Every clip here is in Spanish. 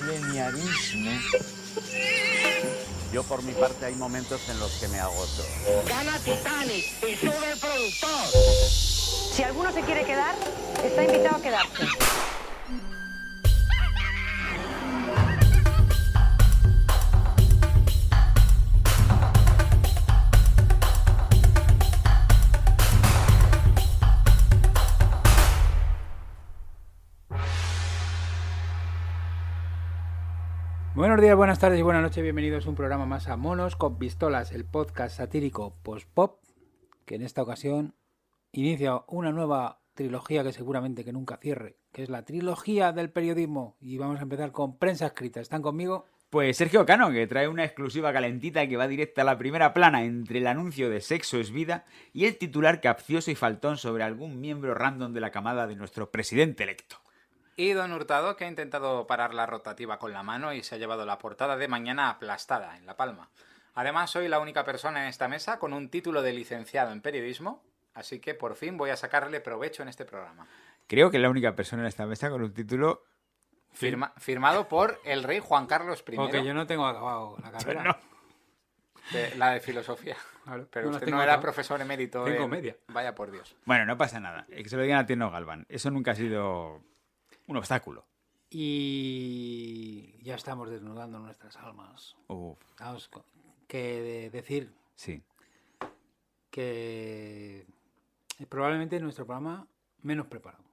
Milenialismo. Yo por mi parte hay momentos en los que me agoto. Gana Titanic y sube el productor. Si alguno se quiere quedar, está invitado a quedarse. Buenos días, buenas tardes y buenas noches. Bienvenidos a un programa más a Monos con Pistolas, el podcast satírico post-pop, que en esta ocasión inicia una nueva trilogía que seguramente que nunca cierre, que es la trilogía del periodismo. Y vamos a empezar con prensa escrita. ¿Están conmigo? Pues Sergio Cano, que trae una exclusiva calentita que va directa a la primera plana entre el anuncio de Sexo es vida y el titular capcioso y faltón sobre algún miembro random de la camada de nuestro presidente electo. Y Don Hurtado, que ha intentado parar la rotativa con la mano y se ha llevado la portada de mañana aplastada en la palma. Además, soy la única persona en esta mesa con un título de licenciado en periodismo, así que por fin voy a sacarle provecho en este programa. Creo que es la única persona en esta mesa con un título... Firmado por el rey Juan Carlos I. Porque yo no tengo acabado la carrera. No. La de filosofía. Claro, Pero no las usted tengo no era acabado. profesor emérito. Tengo media. Vaya por Dios. Bueno, no pasa nada. Que se lo digan a Tierno Galván. Eso nunca ha sido un obstáculo. Y ya estamos desnudando nuestras almas. Vamos que decir Sí. que es probablemente nuestro programa menos preparado.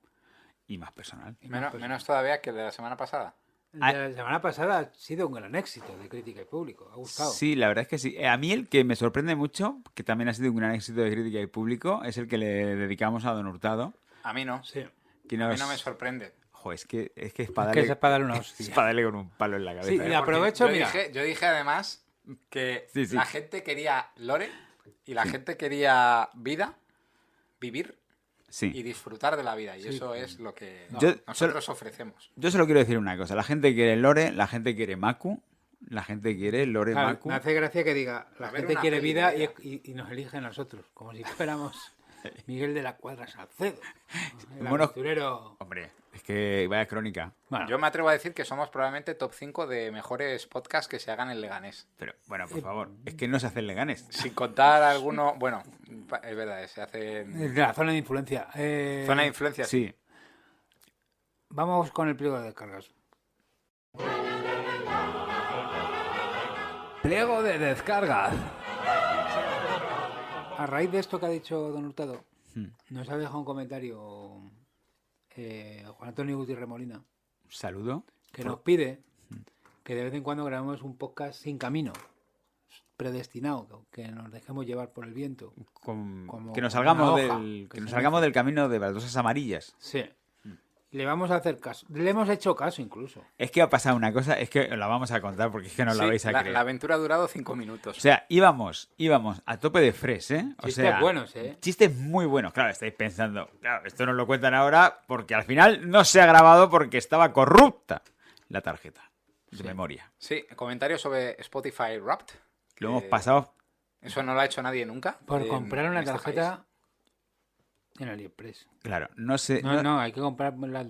Y más personal. Menos todavía que el de la semana pasada. El de la semana pasada ha sido un gran éxito de crítica y público. Ha gustado. Sí, la verdad es que sí. A mí el que me sorprende mucho, que también ha sido un gran éxito de crítica y público, es el que le dedicamos a Don Hurtado. A mí no. Sí. Que A mí no me sorprende. Jo, es que es Es para que darle... es para darle una hostia. Es para darle con un palo en la cabeza. Sí, ¿eh? y aprovecho, Yo mira. yo dije además que Sí, sí. la gente quería lore y la gente quería vida, vivir y Sí. disfrutar de la vida. Y eso es lo que Yo nosotros ofrecemos. Yo solo quiero decir una cosa. La gente quiere Lore, la gente quiere Maku, la gente quiere Lore Claro, Maku. me hace gracia que diga, la A ver, gente una quiere peli vida de y nos elige a nosotros, como si fuéramos Miguel de la Cuadra Salcedo, el Bueno, aventurero. Hombre, es que vaya crónica. Bueno, Yo me atrevo a decir que somos probablemente top 5 de mejores podcasts que se hagan en Leganés. Pero, bueno, por favor, es que no se hacen Leganes. Sin contar alguno... Bueno, es verdad, se hace en de la zona de influencia. zona de influencia. Sí. Vamos con el pliego de descargas. Pliego de descargas. A raíz de esto que ha dicho Don Hurtado, nos ha dejado un comentario Juan Antonio Gutiérrez Molina, Saludo. que nos pide que de vez en cuando grabemos un podcast sin camino, predestinado, que nos dejemos llevar por el viento. Como Que nos salgamos una hoja del, que que nos se salgamos del camino de baldosas amarillas. Sí. Le vamos a hacer caso. Le hemos hecho caso incluso. Es que ha pasado una cosa, es que os la vamos a contar porque es que no la Sí, vais a creer. la aventura ha durado 5 minutos. O sea, íbamos a tope de fresh, ¿eh? O Chistes sea, buenos, ¿eh? Chistes muy buenos. Claro, estáis pensando, claro, esto nos lo cuentan ahora porque al final no se ha grabado porque estaba corrupta la tarjeta de memoria. Sí, comentarios sobre Spotify Wrapped. Lo hemos pasado. Eso no lo ha hecho nadie nunca. Por en- comprar una en este tarjeta país. en AliExpress. Claro, no sé. No, hay que comprar en las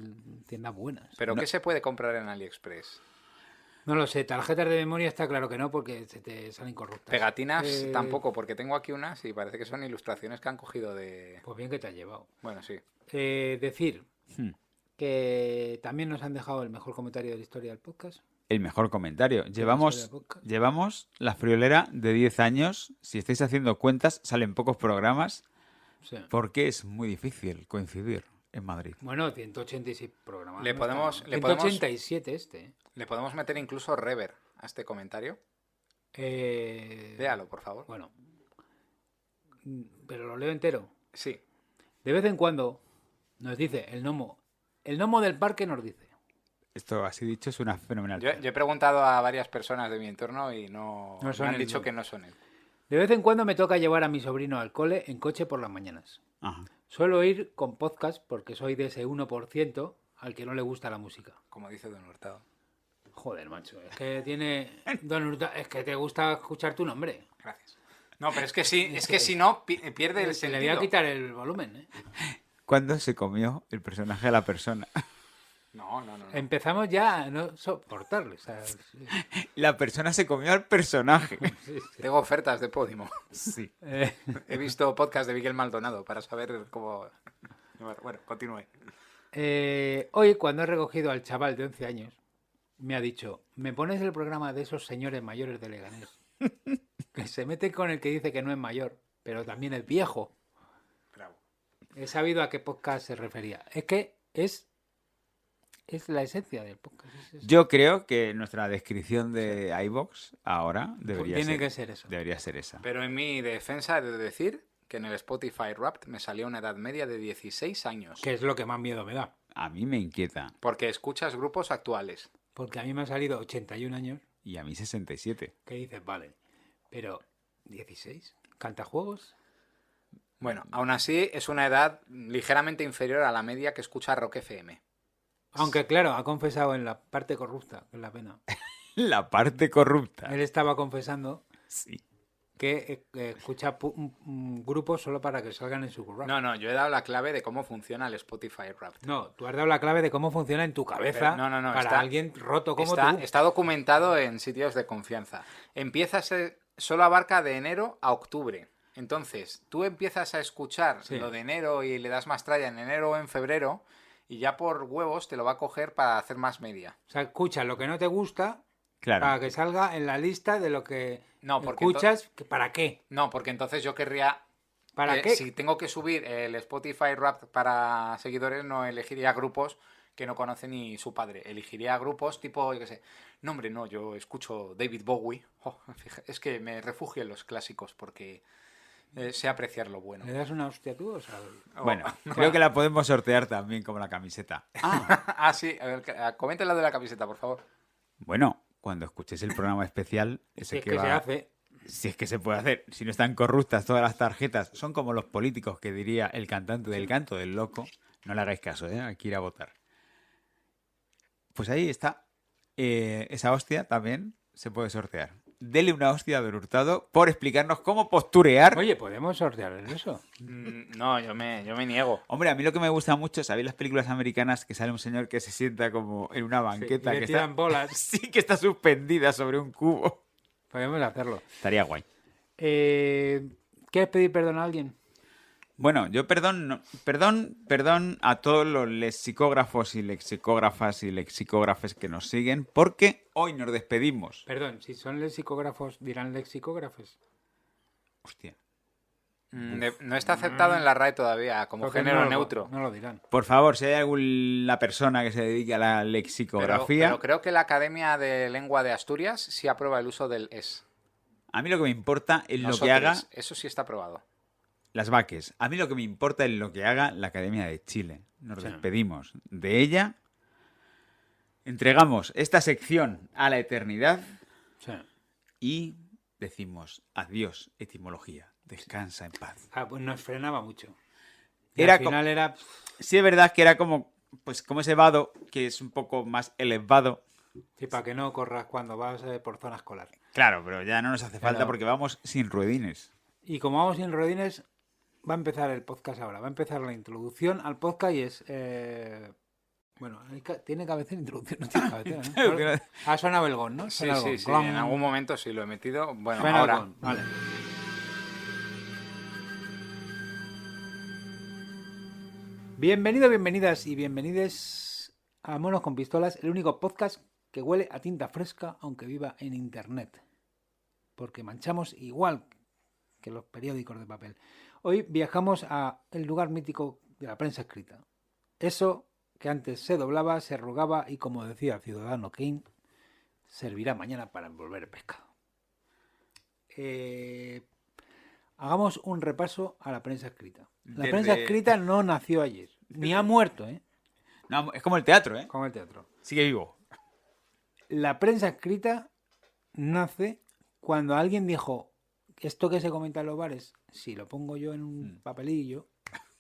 tiendas buenas. ¿Pero No. qué se puede comprar en AliExpress? No lo sé, tarjetas de memoria está claro que no, porque se te salen corruptas. Pegatinas Eh, tampoco, porque tengo aquí unas y parece que son ilustraciones que han cogido de... Pues bien que te has llevado. Bueno, sí. Decir Hmm. que también nos han dejado el mejor comentario de la historia del podcast. El mejor comentario. Llevamos historia del podcast. la friolera de 10 años. Si estáis haciendo cuentas, salen pocos programas Sí. porque es muy difícil coincidir en Madrid. Bueno, 186 programas. Le no podemos- está mal. le podemos- 187 este. Le podemos meter incluso rever a este comentario. Léalo, por favor. Bueno, pero lo leo entero. Sí. De vez en cuando nos dice el gnomo del parque nos dice. Esto así dicho suena fenomenal. Yo he preguntado a varias personas de mi entorno y no No son me han él, dicho no. que no son él. De vez en cuando me toca llevar a mi sobrino al cole en coche por las mañanas. Ajá. Suelo ir con podcast porque soy de ese 1% al que no le gusta la música. Como dice Don Hurtado. Joder, macho, es que tiene... Don Hurtado, es que te gusta escuchar tu nombre. Gracias. No, pero es que sí, es que si no, pierde el Se le voy sentido. a quitar el volumen, ¿eh? ¿Cuándo se comió el personaje de la persona? No. Empezamos ya a no soportarle. O sea, La persona se comió al personaje. Tengo ofertas de Podimo. Sí. He visto podcast de Miguel Maldonado para saber cómo... Bueno, continúe. Hoy, cuando he recogido al chaval de 11 años, me ha dicho, ¿me pones el programa de esos señores mayores de Leganés? Que se meten con el que dice que no es mayor, pero también es viejo. Bravo. He sabido a qué podcast se refería. Es que es la esencia del podcast. Yo creo que nuestra descripción de iVoox ahora Tiene que ser eso. Debería ser esa. Pero en mi defensa he de decir que en el Spotify Wrapped me salió una edad media de 16 años. Que es lo que más miedo me da. A mí me inquieta. Porque escuchas grupos actuales. Porque a mí me ha salido 81 años, Y a mí 67. que dices, vale, pero 16, ¿cantajuegos? Bueno, aún así es una edad ligeramente inferior a la media que escucha Rock FM. Aunque claro, ha confesado en la parte corrupta, que es la pena. La parte corrupta. Él estaba confesando Sí. que escucha un grupo solo para que salgan en su rap. No, yo he dado la clave de cómo funciona el Spotify Wrapped. No, tú has dado la clave de cómo funciona en tu cabeza No, para está- alguien roto como tú. Está documentado en sitios de confianza. Solo abarca de enero a octubre. Entonces, tú empiezas a escuchar Sí. lo de enero y le das más tralla en enero o en febrero y ya por huevos te lo va a coger para hacer más media. O sea, escucha lo que no te gusta Claro. para que salga en la lista de lo que No, porque escuchas. ¿Para qué? No, porque entonces yo querría... ¿Para qué? Si tengo que subir el Spotify Wrapped para seguidores, no elegiría grupos que no conoce ni su padre. Elegiría grupos tipo, yo qué sé... No, hombre, no, yo escucho David Bowie. Es que me refugio en los clásicos porque sé apreciar lo bueno. ¿Le das una hostia tú? O sea, Bueno, creo que la podemos sortear también como la camiseta. Ah, sí, a ver, comenten la de la camiseta, por favor. Bueno, cuando escuches el programa especial, ese si es que que va... se hace. Si es que se puede hacer. Si no están corruptas todas las tarjetas, son como los políticos que diría el cantante del canto del loco. No le hagáis caso, ¿eh? Hay que ir a votar. Pues ahí está. Esa hostia también se puede sortear. Dele una hostia a Don Hurtado por explicarnos cómo posturear. Oye, ¿podemos sortear eso? No, yo me niego. Hombre, a mí lo que me gusta mucho, ¿sabéis las películas americanas que sale un señor que se sienta como en una banqueta? y le que tiran está... bolas. Sí, que está suspendida sobre un cubo. Podemos hacerlo. Estaría guay. ¿Quieres pedir perdón a alguien? Bueno, yo perdón a todos los lexicógrafos y lexicógrafas y lexicógrafes que nos siguen, porque hoy nos despedimos. Perdón, si son lexicógrafos, dirán lexicógrafes. Hostia. No está aceptado en la RAE todavía como Creo que género no lo- neutro. No lo dirán. Por favor, si hay alguna persona que se dedique a la lexicografía, Pero creo que la Academia de Lengua de Asturias sí aprueba el uso del es. a mí lo que me importa es lo que Nosotros, haga eso sí está aprobado. las vaques. A mí lo que me importa es lo que haga la Academia de Chile. Nos despedimos de ella. Entregamos esta sección a la eternidad Sí. y decimos adiós, etimología. Descansa en paz. Ah, pues nos frenaba mucho. Y Era al final era... Sí, es verdad que era como ese vado, que es un poco más elevado. Sí, para que no corras cuando vas por zona escolar. Claro, pero ya no nos hace falta porque vamos sin ruedines. Y como vamos sin rodines, va a empezar el podcast ahora. Va a empezar la introducción al podcast y es... Bueno, tiene cabecera, introducción, no tiene cabecera, ¿no? Claro. Ha sonado el gong, ¿no? Sí, Suena el sí, gong. sí. Gong. En algún momento sí lo he metido. Bueno, Suena el ahora. gong, vale. Bienvenidas y bienvenides a Monos con Pistolas, el único podcast que huele a tinta fresca aunque viva en internet. Porque manchamos igual que los periódicos de papel. Hoy viajamos a el lugar mítico de la prensa escrita. Eso que antes se doblaba, se arrugaba y, como decía Ciudadano Kane, servirá mañana para envolver el pescado. Hagamos un repaso a la prensa escrita. La prensa escrita no nació ayer, ni ha muerto, ¿eh? No, es como el teatro, ¿eh? Como el teatro. Sigue vivo. La prensa escrita nace cuando alguien dijo, esto que se comenta en los bares, si lo pongo yo en un papelillo,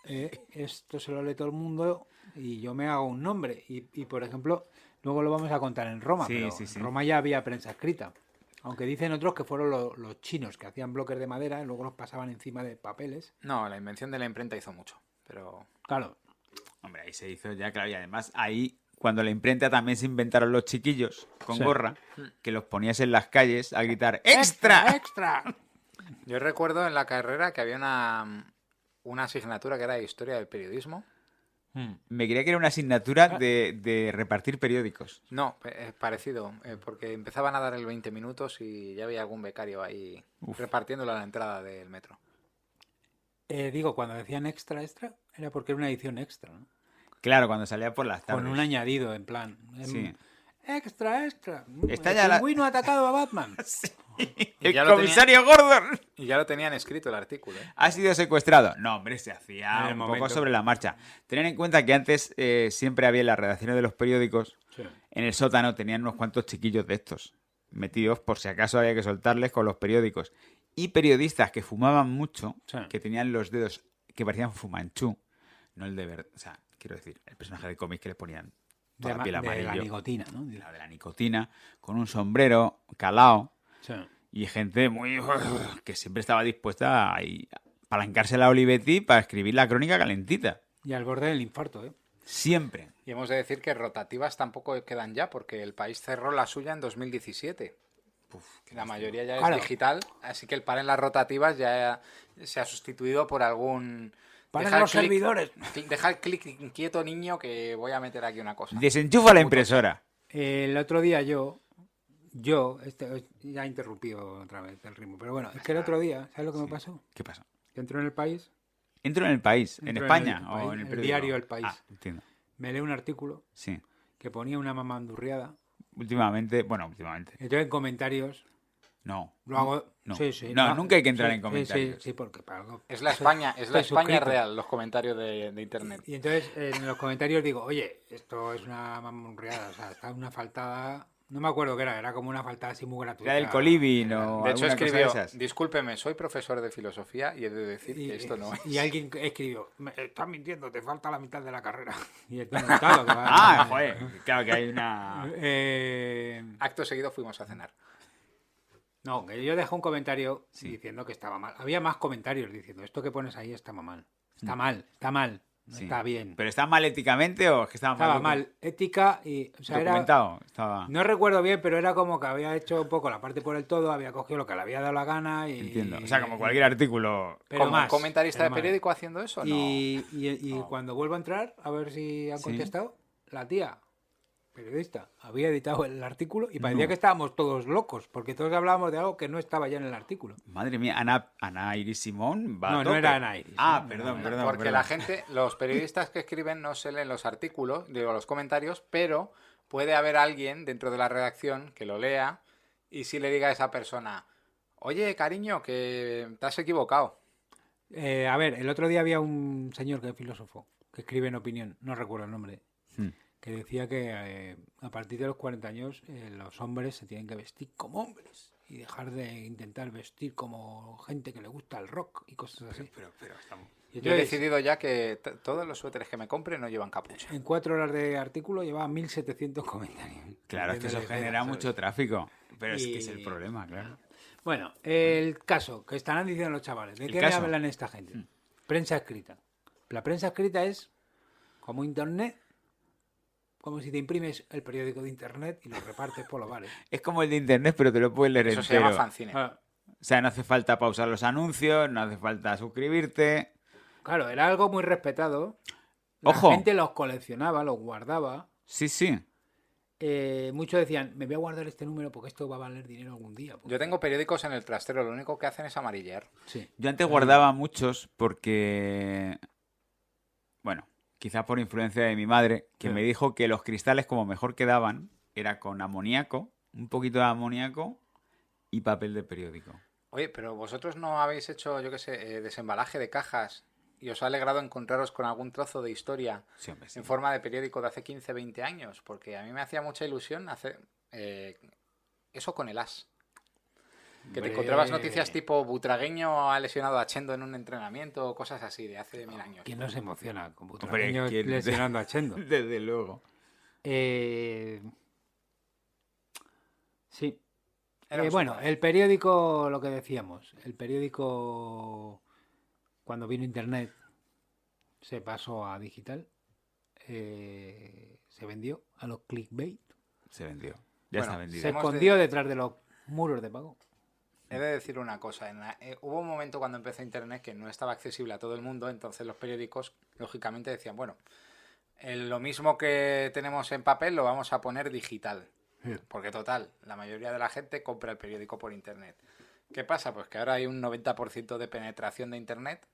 esto se lo lee todo el mundo y yo me hago un nombre. Y por ejemplo, luego lo vamos a contar en Roma, Sí, pero sí, sí. en Roma ya había prensa escrita. Aunque dicen otros que fueron los chinos que hacían bloques de madera y luego los pasaban encima de papeles. No, la invención de la imprenta hizo mucho. Pero Claro, Hombre, ahí se hizo ya, claro, y además ahí cuando la imprenta también se inventaron los chiquillos con Sí. gorra, que los ponías en las calles a gritar ¡Extra! ¡Extra! Yo recuerdo en la carrera que había una asignatura que era de historia del periodismo. Me creía que era una asignatura de repartir periódicos. No, parecido, porque empezaban a dar el 20 minutos y ya había algún becario ahí repartiéndolo a la entrada del metro. Digo, cuando decían extra, era porque era una edición extra, ¿no? Claro, cuando salía por las tardes. Con un añadido, en plan. Sí. Extra. Está El ya la- pingüino ha atacado a Batman. ¡El ya lo comisario Gordon! Y ya lo tenían escrito el artículo, ¿eh? ¿Ha sido secuestrado? No, hombre, se hacía En el un momento. poco sobre la marcha. Tened en cuenta que antes siempre había en las redacciones de los periódicos, Sí. en el sótano tenían unos cuantos chiquillos de estos, metidos por si acaso había que soltarles con los periódicos. Y periodistas que fumaban mucho, Sí. que tenían los dedos que parecían Fumanchu, no el de verdad. O sea, quiero decir, el personaje de cómic que le ponían toda la piel de la amarillo. nicotina, ¿no? La de la nicotina, con un sombrero calao. Sí. Y gente muy que siempre estaba dispuesta a palancarse la Olivetti para escribir la crónica calentita. Y al borde del infarto, ¿eh? Siempre. Y hemos de decir que rotativas tampoco quedan ya, porque el país cerró la suya en 2017. La mayoría ya Claro. es digital, así que el par en las rotativas ya se ha sustituido por algún... Para deja el los clic- servidores. Deja el clic inquieto, niño, que voy a meter aquí una cosa. Desenchufa la impresora. El otro día ya he interrumpido otra vez el ritmo, pero bueno, es que el otro día, ¿sabes lo que me pasó? ¿Qué pasa? Que entré en el país, ¿Entro en el país? ¿En Entro en España? el ¿O país, en el el periódico? diario El País. Ah, entiendo. me leí un artículo Sí. que ponía una mamá andurriada. Últimamente. Entonces en comentarios No. lo hago. No. Sí, sí, No, nunca hay que entrar sí, en comentarios. Sí, sí, porque para algo. Es la España, estoy España suscrito. real, los comentarios de internet. Y entonces en los comentarios digo, oye, esto es una mamá andurriada, o sea, está una faltada. No me acuerdo qué era como una faltada así muy gratuita. Era del coliving o De hecho, alguna cosa de escribió, esas. discúlpeme, soy profesor de filosofía y he de decir que esto no es. Y alguien escribió, estás mintiendo, te falta la mitad de la carrera. Y estoy montado, que va- Ah, joder. Claro que hay una... Acto seguido fuimos a cenar. No, que yo dejé un comentario diciendo que estaba mal. Había más comentarios diciendo, esto que pones ahí está mal. Está mal, no Sí. está bien. ¿Pero está mal éticamente o es que estaba Estaba mal, ética y... O sea, era, documentado? Estaba... no recuerdo bien, pero era como que había hecho un poco la parte por el todo, había cogido lo que le había dado la gana y... Entiendo. O sea, como cualquier artículo... Pero ¿Como más, comentarista pero de más. periódico haciendo eso? No. Y cuando vuelvo a entrar, a ver si han Sí. contestado, la tía, periodista, había editado el artículo y parecía que estábamos todos locos, porque todos hablábamos de algo que no estaba ya en el artículo. Madre mía, Ana Iris Simón va a No, no tope. era Ana Iris, Ah, no, perdón, no, perdón. Porque perdón. la gente, los periodistas que escriben no se leen los artículos, digo, los comentarios, pero puede haber alguien dentro de la redacción que lo lea y si le diga a esa persona, oye, cariño, que te has equivocado. A ver, el otro día había un señor que es filósofo, que escribe en Opinión, no recuerdo el nombre, Hmm. que decía que a partir de los 40 años los hombres se tienen que vestir como hombres y dejar de intentar vestir como gente que le gusta el rock y cosas así. Pero estamos... Y Yo he entonces, decidido ya que todos los suéteres que me compre no llevan capucha. en 4 horas de artículo llevaba 1700 comentarios. Claro, es que eso Diciéndole, genera ¿sabes? mucho tráfico. Pero es Y- que es el problema, claro. Bueno, el caso que estarán diciendo los chavales. ¿De El qué me caso. hablan esta gente? Prensa escrita. La prensa escrita es como internet, como si te imprimes el periódico de internet y lo repartes por los bares. Es como el de internet, pero te lo puedes leer Eso se entero. llama fanzine. Ah, O sea, no hace falta pausar los anuncios, no hace falta suscribirte. claro, era algo muy respetado. La Ojo. gente los coleccionaba, los guardaba. Sí, sí. Muchos decían, me voy a guardar este número porque esto va a valer dinero algún día. Porque- Yo tengo periódicos en el trastero, lo único que hacen es amarillar. Sí. Yo antes guardaba muchos porque... Bueno, quizás por influencia de mi madre, que Sí. me dijo que los cristales como mejor quedaban era con amoníaco, un poquito de amoníaco y papel de periódico. Oye, pero vosotros no habéis hecho, yo qué sé, desembalaje de cajas y os ha alegrado encontraros con algún trozo de historia Sí, hombre, sí. en forma de periódico de hace 15, 20 años, porque a mí me hacía mucha ilusión hacer eso con el As. Que te Hombre. encontrabas noticias tipo Butragueño ha lesionado a Chendo en un entrenamiento o cosas así de hace 1000 años. ¿Quién no se emociona con Hombre, Butragueño ¿quién? lesionando a Chendo? Desde luego. Sí. Era un Bueno, super. el periódico, lo que decíamos, el periódico, cuando vino Internet, se pasó a digital. se vendió a los clickbait. Se vendió. Ya Bueno, está vendido. Se Hemos escondió de- detrás de los muros de pago. He de decir una cosa. Hubo un momento cuando empezó Internet que no estaba accesible a todo el mundo, entonces los periódicos, lógicamente, decían, bueno, lo mismo que tenemos en papel lo vamos a poner digital. Porque total, la mayoría de la gente compra el periódico por Internet. ¿Qué pasa? Pues que ahora hay un 90% de penetración de Internet.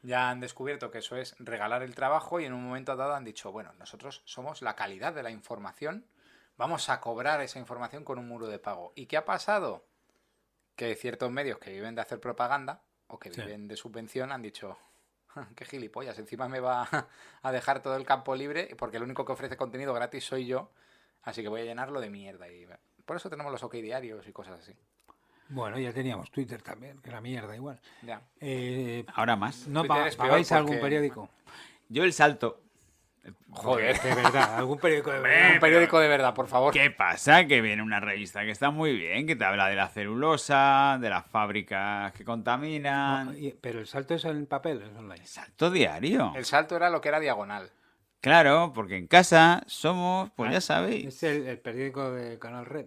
Ya han descubierto que eso es regalar el trabajo y en un momento dado han dicho, bueno, nosotros somos la calidad de la información, vamos a cobrar esa información con un muro de pago. ¿Y qué ha pasado? Que ciertos medios que viven de hacer propaganda o que Sí. viven de subvención han dicho, qué gilipollas, encima me va a dejar todo el campo libre porque el único que ofrece contenido gratis soy yo, así que voy a llenarlo de mierda. Y por eso tenemos los OK diarios y cosas así. Bueno, ya teníamos Twitter también, que era mierda igual. Ya. Ahora más. ¿No Twitter es peor pagáis algún porque- periódico? Yo el salto. Joder. De verdad, algún periódico de verdad. Un periódico de verdad, por favor. ¿Qué pasa? Que viene una revista que está muy bien, que te habla de la celulosa, de las fábricas que contaminan. No, pero el salto es en papel, es online. Salto diario. El salto era lo que era diagonal. Claro, porque en casa somos, pues ya sabéis. ¿Es el periódico de Canal Red?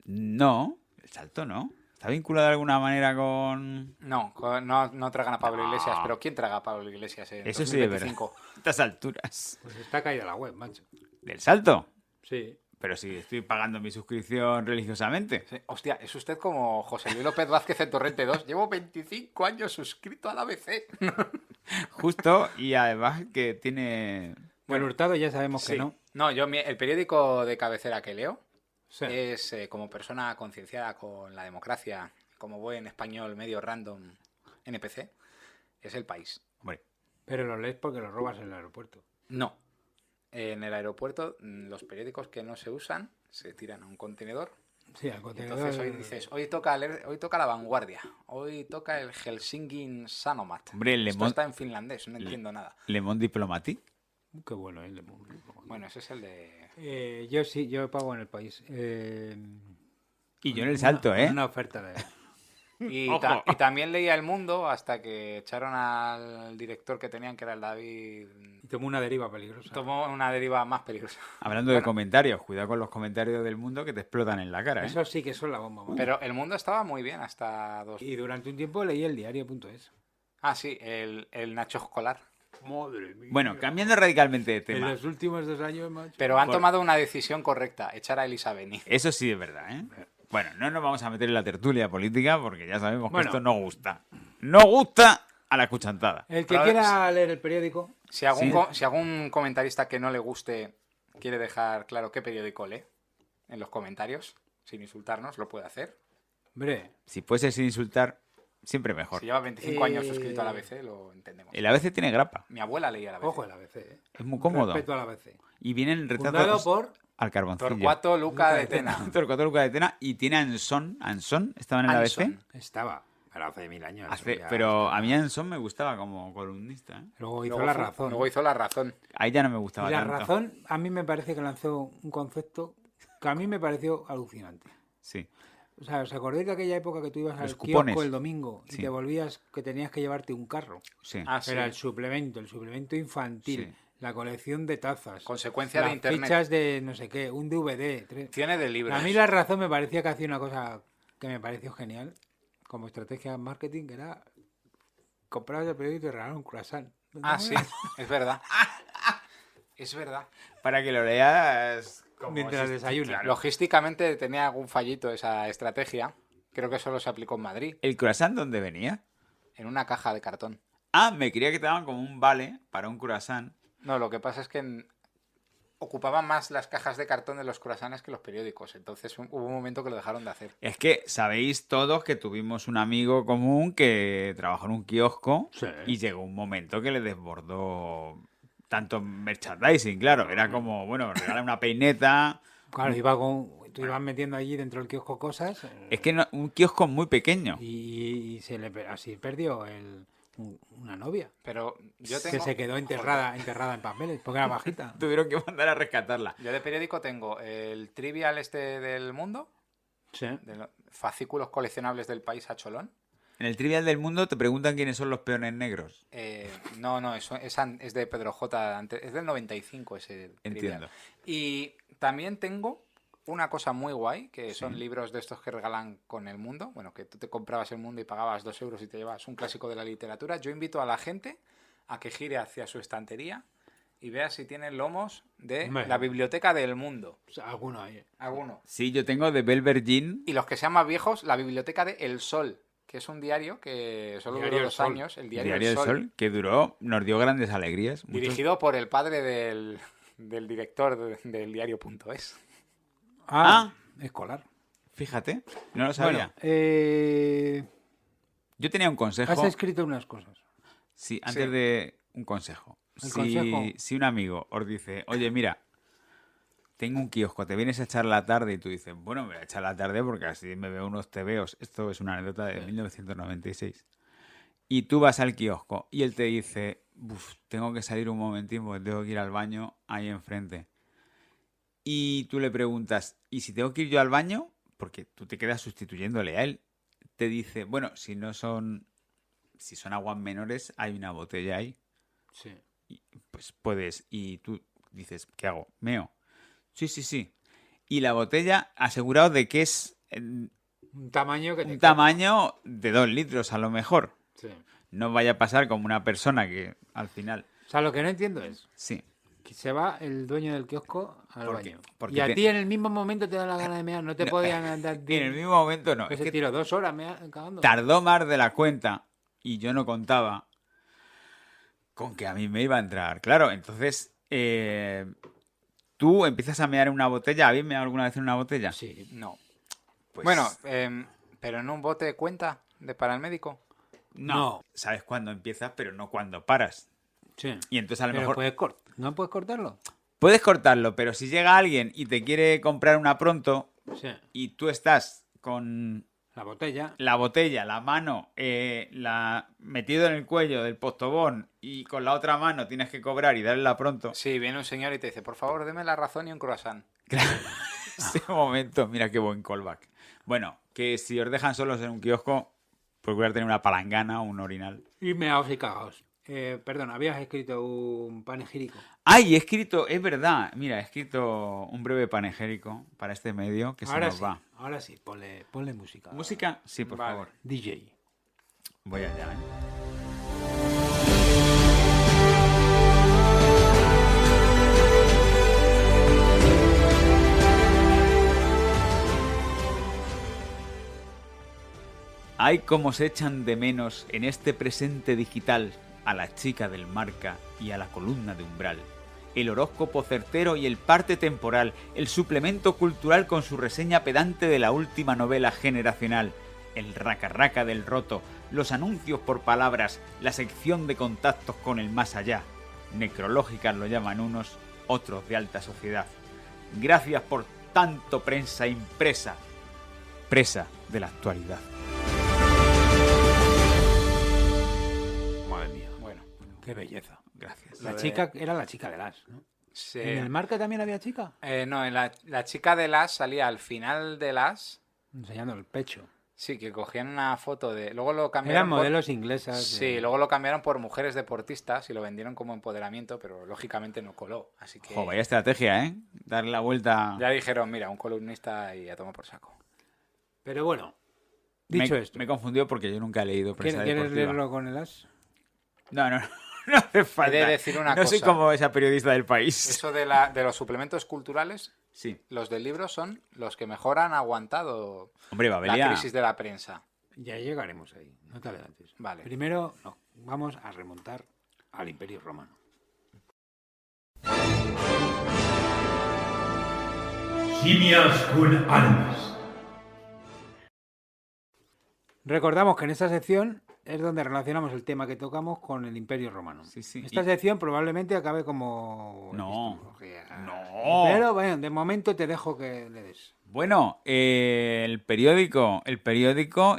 No, el salto no. ¿Está vinculado de alguna manera con...? No, no tragan a Pablo Iglesias, pero ¿quién traga a Pablo Iglesias en Eso sí es verdad. 2025? A estas alturas. Pues está caída la web, macho. ¿Del salto? Sí. Pero si estoy pagando mi suscripción religiosamente. Sí. Hostia, es usted como José Luis López Vázquez en Torrente 2. Llevo 25 años suscrito al ABC. Justo, y además que tiene... Bueno, Hurtado ya sabemos que Sí. no. No, el periódico de cabecera que leo Sí. es como persona concienciada con la democracia, como buen español medio random NPC, es El País. Hombre, Pero lo lees porque lo robas en el aeropuerto. No. En el aeropuerto, los periódicos que no se usan se tiran a un contenedor. Sí, al contenedor. Entonces hoy dices, hoy toca La Vanguardia, hoy toca el Helsinki Sanomat. Hombre, el Esto Lemon- está en finlandés, no entiendo nada. Le Monde Diplomatique. Qué bueno, ¿eh? Bueno, ese es el de... Yo sí, yo pago en el país. Y yo en el salto, ¿eh? Una oferta de... Y, Ojo. y también leía El Mundo hasta que echaron al director que tenían, que era el David. Y tomó una deriva peligrosa. Tomó una deriva más peligrosa. Hablando de Bueno. comentarios, cuidado con los comentarios del mundo que te explotan en la cara, ¿eh? Eso sí que son la bomba. macho. Pero El Mundo estaba muy bien hasta dos... Y durante un tiempo leí el diario.es. Ah, sí, el Nacho Escolar. Madre mía. Bueno, cambiando radicalmente de En tema. los últimos 2 años, macho. Pero han Por- tomado una decisión correcta, echar a Elisa Beni. Eso sí es verdad, ¿eh? Bueno, no nos vamos a meter en la tertulia política porque ya sabemos que Bueno. esto no gusta. No gusta a la cuchantada. El que Pero- quiera leer el periódico, Si algún, Sí. si algún comentarista que no le guste quiere dejar claro qué periódico lee en los comentarios, sin insultarnos, lo puede hacer. hombre, Si puede ser sin insultar, siempre mejor. Si lleva 25 años suscrito al ABC, lo entendemos. El ABC tiene grapa. Mi abuela leía el ABC. ojo el ABC. Es muy cómodo. Respeto al ABC. Y vienen Fundado retratos por... al carboncillo. Torcuato Luca de Tena. Torcuato Luca de Tena. Y tiene Anson. ¿Anson estaba en el ABC? Anson. Estaba, pero hace 1000 años. Hace- ya pero está. a mí Anson me gustaba como columnista, ¿eh? Luego hizo Luego La fu- Razón. Luego hizo La Razón. Ahí ya no me gustaba Y La tanto. Razón, a mí me parece que lanzó un concepto que a mí me pareció alucinante. Sí. O sea, ¿os acordáis de aquella época que tú ibas Los al cupones. kiosco el domingo y Sí. te volvías que tenías que llevarte un carro? Sí. Ah, sí. Era el suplemento infantil, Sí. la colección de tazas, Consecuencia de las Internet. fichas de no sé qué, un DVD. Tiene de libros. A mí La Razón me parecía que hacía una cosa que me pareció genial como estrategia de marketing, que era comprabas el periódico y te regalaban un croissant. Ah, sí, es verdad. Es verdad. Para que lo leas como Mientras si- desayunas. Claro. Logísticamente tenía algún fallito esa estrategia. Creo que solo se aplicó en Madrid, ¿El croissant dónde venía? en una caja de cartón. Ah, me creía que te daban como un vale para un croissant. No, lo que pasa es que ocupaban más las cajas de cartón de los croissants que los periódicos. Entonces hubo un momento que lo dejaron de hacer. Es que sabéis todos que tuvimos un amigo común que trabajó en un kiosco Sí. y llegó un momento que le desbordó tanto merchandising, claro. Era como, bueno, regala una peineta. Claro, tú ibas metiendo allí dentro del kiosco cosas Es que un kiosco muy pequeño. y así perdió una novia Pero yo que tengo... se quedó enterrada en papeles porque era bajita. Tuvieron que mandar a rescatarla. Yo de periódico tengo el Trivial del Mundo, Sí. de los fascículos coleccionables del País a Cholón, En el Trivial del Mundo te preguntan quiénes son los peones negros. No, eso es de Pedro J. Es del 95 ese Trivial. Entiendo. Y también tengo una cosa muy guay, que son libros de estos que regalan con El Mundo. Bueno, que tú te comprabas El Mundo y pagabas 2 euros y te llevas un clásico de la literatura. Yo invito a la gente a que gire hacia su estantería y vea si tienen lomos de Hombre. la Biblioteca del Mundo. O sea, alguno hay. Alguno. Sí, yo tengo de Velvet Jean. Y los que sean más viejos, la Biblioteca de El Sol, que es un diario que solo Diario duró El 2 Sol. años. El Diario, Diario El del Sol. Sol, que duró, nos dio grandes alegrías. Muchos- Dirigido por el padre del director del diario.es. Ah. Escolar. Fíjate, no lo sabía. Bueno, Yo tenía un consejo. has escrito unas cosas. Sí, antes Sí. de un consejo. ¿El consejo? Si un amigo os dice, oye, mira, tengo un kiosco, te vienes a echar la tarde y tú dices, bueno, me voy a echar la tarde porque así me veo unos tebeos. Esto es una anécdota de 1996. Y tú vas al kiosco y él te dice, tengo que salir un momentín porque tengo que ir al baño ahí enfrente. Y tú le preguntas, ¿y si tengo que ir yo al baño? Porque tú te quedas sustituyéndole a él. Te dice, bueno, si son aguas menores, hay una botella ahí. Sí. Pues puedes. Y tú dices, ¿qué hago? ¿Meo? Sí. Y la botella, asegurado de que es Un tamaño que te un tamaño de 2 litros a lo mejor. Sí. No vaya a pasar como una persona que al final... O sea, lo que no entiendo es Sí. que se va el dueño del kiosco al ¿Por qué? baño. Porque Y a te- ti en el mismo momento te da la gana de mear. No te No, podían andar... En el mismo momento no. Que Es se que tiró 2 horas cagando. tardó más de la cuenta y yo no contaba con que a mí me iba a entrar. Claro, entonces tú empiezas a mear en una botella. ¿Habéis meado alguna vez en una botella? Sí. No. Pues, Bueno, pero en un bote cuenta para el médico. no. Sabes cuándo empiezas, pero no cuándo paras. Sí. Y entonces a lo Pero mejor ¿no puedes cortarlo? puedes cortarlo, pero si llega alguien y te quiere comprar una pronto Sí. y tú estás con La botella. la botella, la mano metido en el cuello del postobón y con la otra mano tienes que cobrar y darle la pronto. Sí, viene un señor y te dice, por favor, deme la razón y un croissant. Ese momento, mira qué buen callback. Bueno, que si os dejan solos en un kiosco, procurar tener una palangana o un orinal. Y meaos y cagaos. Perdón, habías escrito un panegírico. ¡Ay! He escrito, es verdad, mira, he escrito un breve panegírico para este medio que se nos va. Ahora sí, ponle música. ¿Música? Sí, por Vale. favor. DJ. Voy allá, ¿eh? Ay, cómo se echan de menos en este presente digital a la chica del marca y a la columna de umbral. El horóscopo certero y el parte temporal, el suplemento cultural con su reseña pedante de la última novela generacional, el raca-raca del roto, los anuncios por palabras, la sección de contactos con el más allá. Necrológicas lo llaman unos, otros de alta sociedad. Gracias por tanto prensa impresa, presa de la actualidad. Madre mía. Bueno, Qué belleza. Gracias. La Lo de- chica era la chica de las, ¿no? sí. ¿En el marca también había chica? No, la chica de las salía al final de las. Enseñando el pecho. Sí, que cogían una foto de. Luego lo Eran cambiaron. modelos inglesas. Sí, luego lo cambiaron por mujeres deportistas y lo vendieron como empoderamiento, pero lógicamente no coló. Así que Ojo, vaya estrategia, ¿eh? Darle la vuelta. ya dijeron, mira, un columnista y a tomar por saco. Pero bueno, dicho esto, Me confundió porque yo nunca he leído prensa ¿quieres deportiva. leerlo con el as? No, no hace falta. He de decir una no soy cosa. como esa periodista del país. Eso de los suplementos culturales, Sí. los del libro son los que mejor han aguantado Hombre, la Babelia. crisis de la prensa. Ya llegaremos ahí, no te adelantes. Vale. Primero, no, vamos a remontar al Imperio Romano. Simias kun animas. Recordamos que en esta sección es donde relacionamos el tema que tocamos con el Imperio Romano. Sí, sí. Esta sección probablemente acabe como... No. epistemología. No. Pero bueno, de momento te dejo que le des. Bueno, el periódico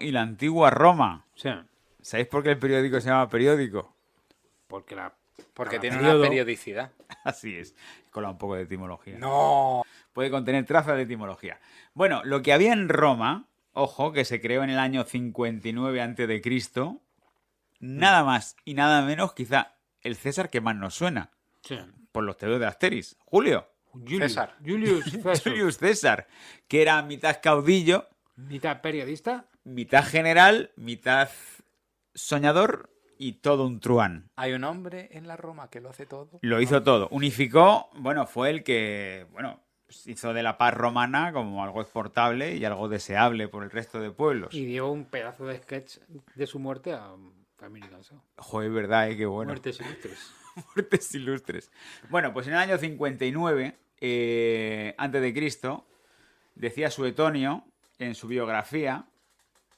y la antigua Roma. O sea, ¿Sabéis por qué el periódico se llama periódico? porque Porque cada tiene periodo- una periodicidad. Así es. He colado un poco de etimología. No. Puede contener trazas de etimología. Bueno, lo que había en Roma ojo, que se creó en el año 59 a.C., nada más y nada menos, quizá, el César que más nos suena, Sí. por los tebeos de Asterix. Julio. César. Julius César. Julius César, que era mitad caudillo, Mitad periodista. mitad general, mitad soñador y todo un truán. Hay un hombre en la Roma que lo hace todo. Lo hizo todo. Unificó, bueno, fue el que, bueno, pues hizo de la paz romana como algo exportable y algo deseable por el resto de pueblos. Y dio un pedazo de sketch de su muerte a Family Cansado. Joder, verdad, qué bueno. Muertes ilustres. Muertes ilustres. Bueno, pues en el año 59 antes de Cristo, decía Suetonio en su biografía,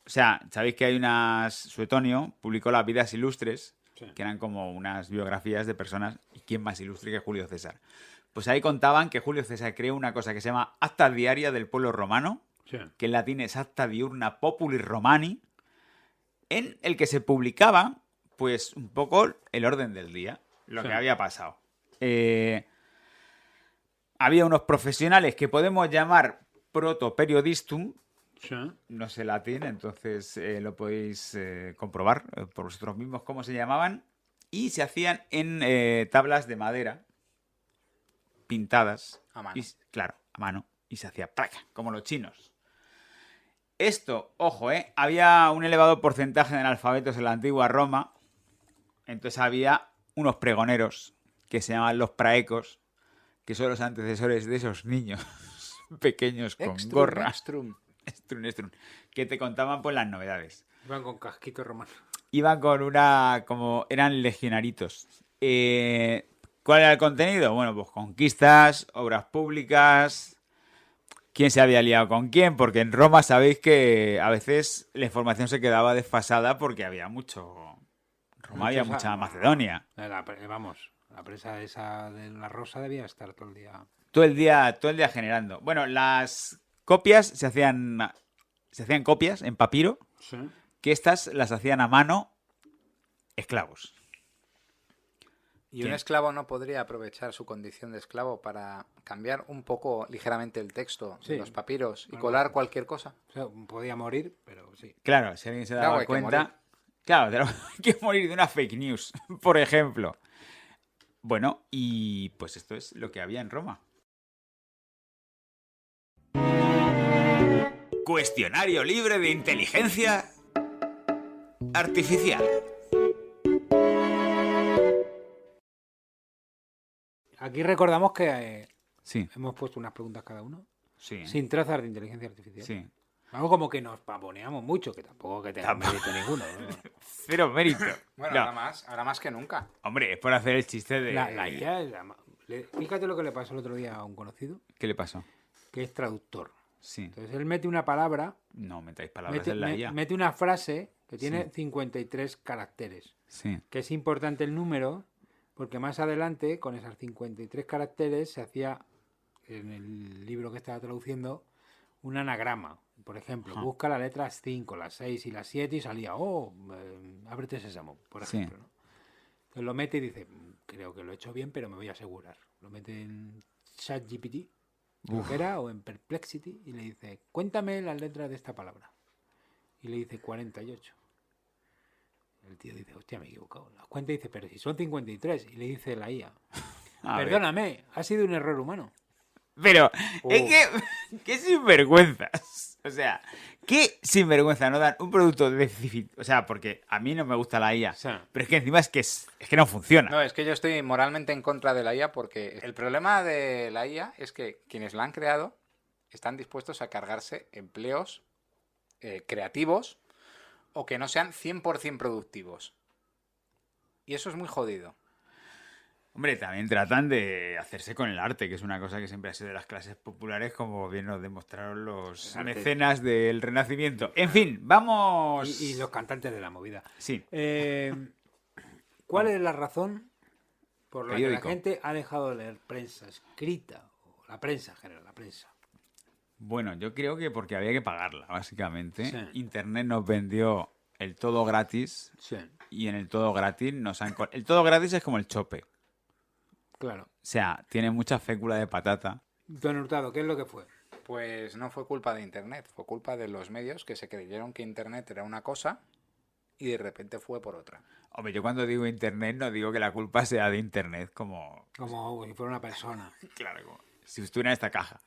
o sea, sabéis que hay unas... Suetonio publicó las vidas ilustres, Sí. que eran como unas biografías de personas, y quién más ilustre que Julio César. Pues ahí contaban que Julio César creó una cosa que se llama Acta Diaria del Pueblo Romano, Sí. que en latín es Acta Diurna Populi Romani, en el que se publicaba, pues, un poco el orden del día, lo Sí. que había pasado. Había unos profesionales que podemos llamar protoperiodistum, Sí. no sé latín, entonces lo podéis comprobar por vosotros mismos cómo se llamaban, y se hacían en tablas de madera pintadas. A mano. Y, claro, a mano, y se hacía placa, como los chinos. Esto, ojo, había un elevado porcentaje de analfabetos en la antigua Roma, entonces había unos pregoneros que se llamaban los praecos, que son los antecesores de esos niños pequeños con Extrum, gorra. extrum. Extrum, que te contaban pues las novedades. Iban con casquito romano. Iban con una... como eran legionaritos. ¿Cuál era el contenido? Bueno, pues conquistas, obras públicas, quién se había liado con quién, porque en Roma sabéis que a veces la información se quedaba desfasada porque había mucho... Roma había mucha Macedonia. Vamos, la presa esa de la Rosa debía estar todo el día. Todo el día generando. Bueno, las copias se hacían copias en papiro, Sí. que estas las hacían a mano esclavos. ¿Y un Bien. esclavo no podría aprovechar su condición de esclavo para cambiar un poco ligeramente el texto Sí. de los papiros y Algo colar así. cualquier cosa? O sea, podía morir, pero sí. Claro, si alguien se Claro, daba hay que cuenta... morir. Claro, hay que morir de una fake news, por ejemplo. Bueno, y pues esto es lo que había en Roma. Cuestionario libre de inteligencia artificial. Aquí recordamos que Sí, hemos puesto unas preguntas cada uno, sí. sin trazas de inteligencia artificial. Sí. Algo como que nos paponeamos mucho, que tampoco que tenga mérito ninguno. ¿no? Cero mérito. Bueno, No, ahora más que nunca. hombre, es por hacer el chiste de... La IA es fíjate lo que le pasó el otro día a un conocido, ¿Qué le pasó? que es traductor. Sí. Entonces él mete una palabra, No metáis palabras en la IA. mete una frase que tiene Sí. 53 caracteres. Sí. Que es importante el número, porque más adelante, con esas 53 caracteres, se hacía, en el libro que estaba traduciendo, un anagrama. Por ejemplo, Ajá. busca las letras 5, las 6 y las 7 y salía, ábrete Sésamo, por Sí. ejemplo. ¿no? Entonces lo mete y dice, creo que lo he hecho bien, pero me voy a asegurar. Lo mete en ChatGPT, creo que era, o en Perplexity, y le dice, cuéntame las letras de esta palabra. Y le dice 48. El tío dice, hostia, me he equivocado. Las cuenta y dice, pero si son 53. Y le dice la IA, A ver. perdóname, ha sido un error humano. Pero, es que... ¡Qué sinvergüenzas! O sea, qué sinvergüenza no dan un producto de... O sea, porque a mí no me gusta la IA. Sí. Pero es que encima es que no funciona. No, es que yo estoy moralmente en contra de la IA porque el problema de la IA es que quienes la han creado están dispuestos a cargarse empleos creativos o que no sean 100% productivos. Y eso es muy jodido. Hombre, también tratan de hacerse con el arte, que es una cosa que siempre ha sido de las clases populares, como bien nos demostraron los El arte. mecenas del Renacimiento. En fin, vamos... Y los cantantes de la movida. Sí. ¿Cuál es la razón por la Periódico. que la gente ha dejado de leer prensa escrita? O la prensa en general, la prensa. Bueno, yo creo que porque había que pagarla, básicamente. Sí. Internet nos vendió el todo gratis Sí, y en el todo gratis nos han... El todo gratis es como el chope. claro. O sea, tiene mucha fécula de patata. Don Hurtado, ¿qué es lo que fue? Pues no fue culpa de Internet, fue culpa de los medios que se creyeron que Internet era una cosa y de repente fue por otra. Hombre, yo cuando digo Internet no digo que la culpa sea de Internet, como... Como si fuera una persona. Claro, como si estuviera en esta caja.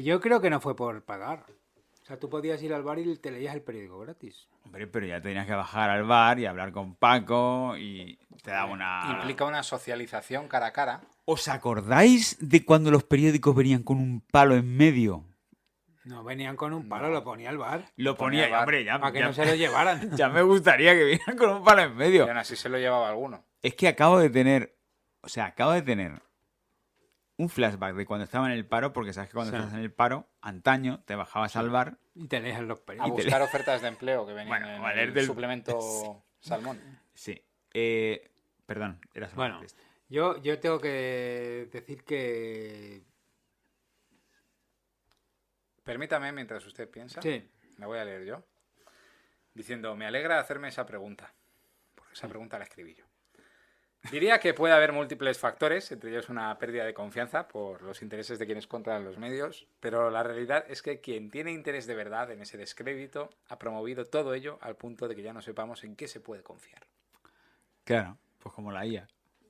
Yo creo que no fue por pagar. O sea, tú podías ir al bar y te leías el periódico gratis. Hombre, pero ya tenías que bajar al bar y hablar con Paco y te daba una... Implica una socialización cara a cara. ¿Os acordáis de cuando los periódicos venían con un palo en medio? No venían con un palo, lo ponía al bar. Lo Ponía ponía, al bar, hombre, ya, Para que ya- no se lo llevaran. ya me gustaría que vinieran con un palo en medio. Y aún así se lo llevaba alguno. Es que acabo de tener un flashback de cuando estaba en el paro, porque sabes que cuando Sí. estás en el paro, antaño te bajabas al bar. Y te leías los A periódicos. buscar ofertas de empleo que venían Bueno, en a leer el del- suplemento Salmón. Sí. Perdón, era solo Bueno, esto. yo tengo que decir que... Permítame, mientras usted piensa, Sí. me voy a leer yo, diciendo, me alegra hacerme esa pregunta, porque esa pregunta la escribí yo. Diría que puede haber múltiples factores, entre ellos una pérdida de confianza por los intereses de quienes controlan los medios, pero la realidad es que quien tiene interés de verdad en ese descrédito ha promovido todo ello al punto de que ya no sepamos en qué se puede confiar. Claro, pues como la IA.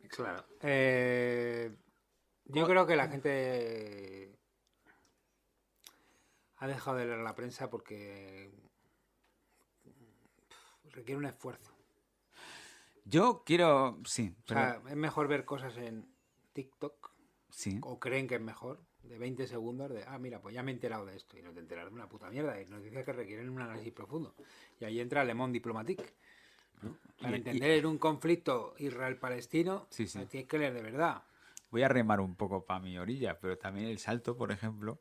Claro. Yo creo que la gente ha dejado de leer la prensa porque requiere un esfuerzo. Yo quiero... Sí, O sea, es mejor ver cosas en TikTok, sí. o creen que es mejor, de 20 segundos, de, mira, pues ya me he enterado de esto, y no te enteras de una puta mierda, y noticias que requieren un análisis profundo. Y ahí entra Le Monde Diplomatique. ¿No? Para entender un conflicto Israel-Palestino, Sí, sí. tienes que leer de verdad. Voy a remar un poco para mi orilla, pero también El Salto, por ejemplo,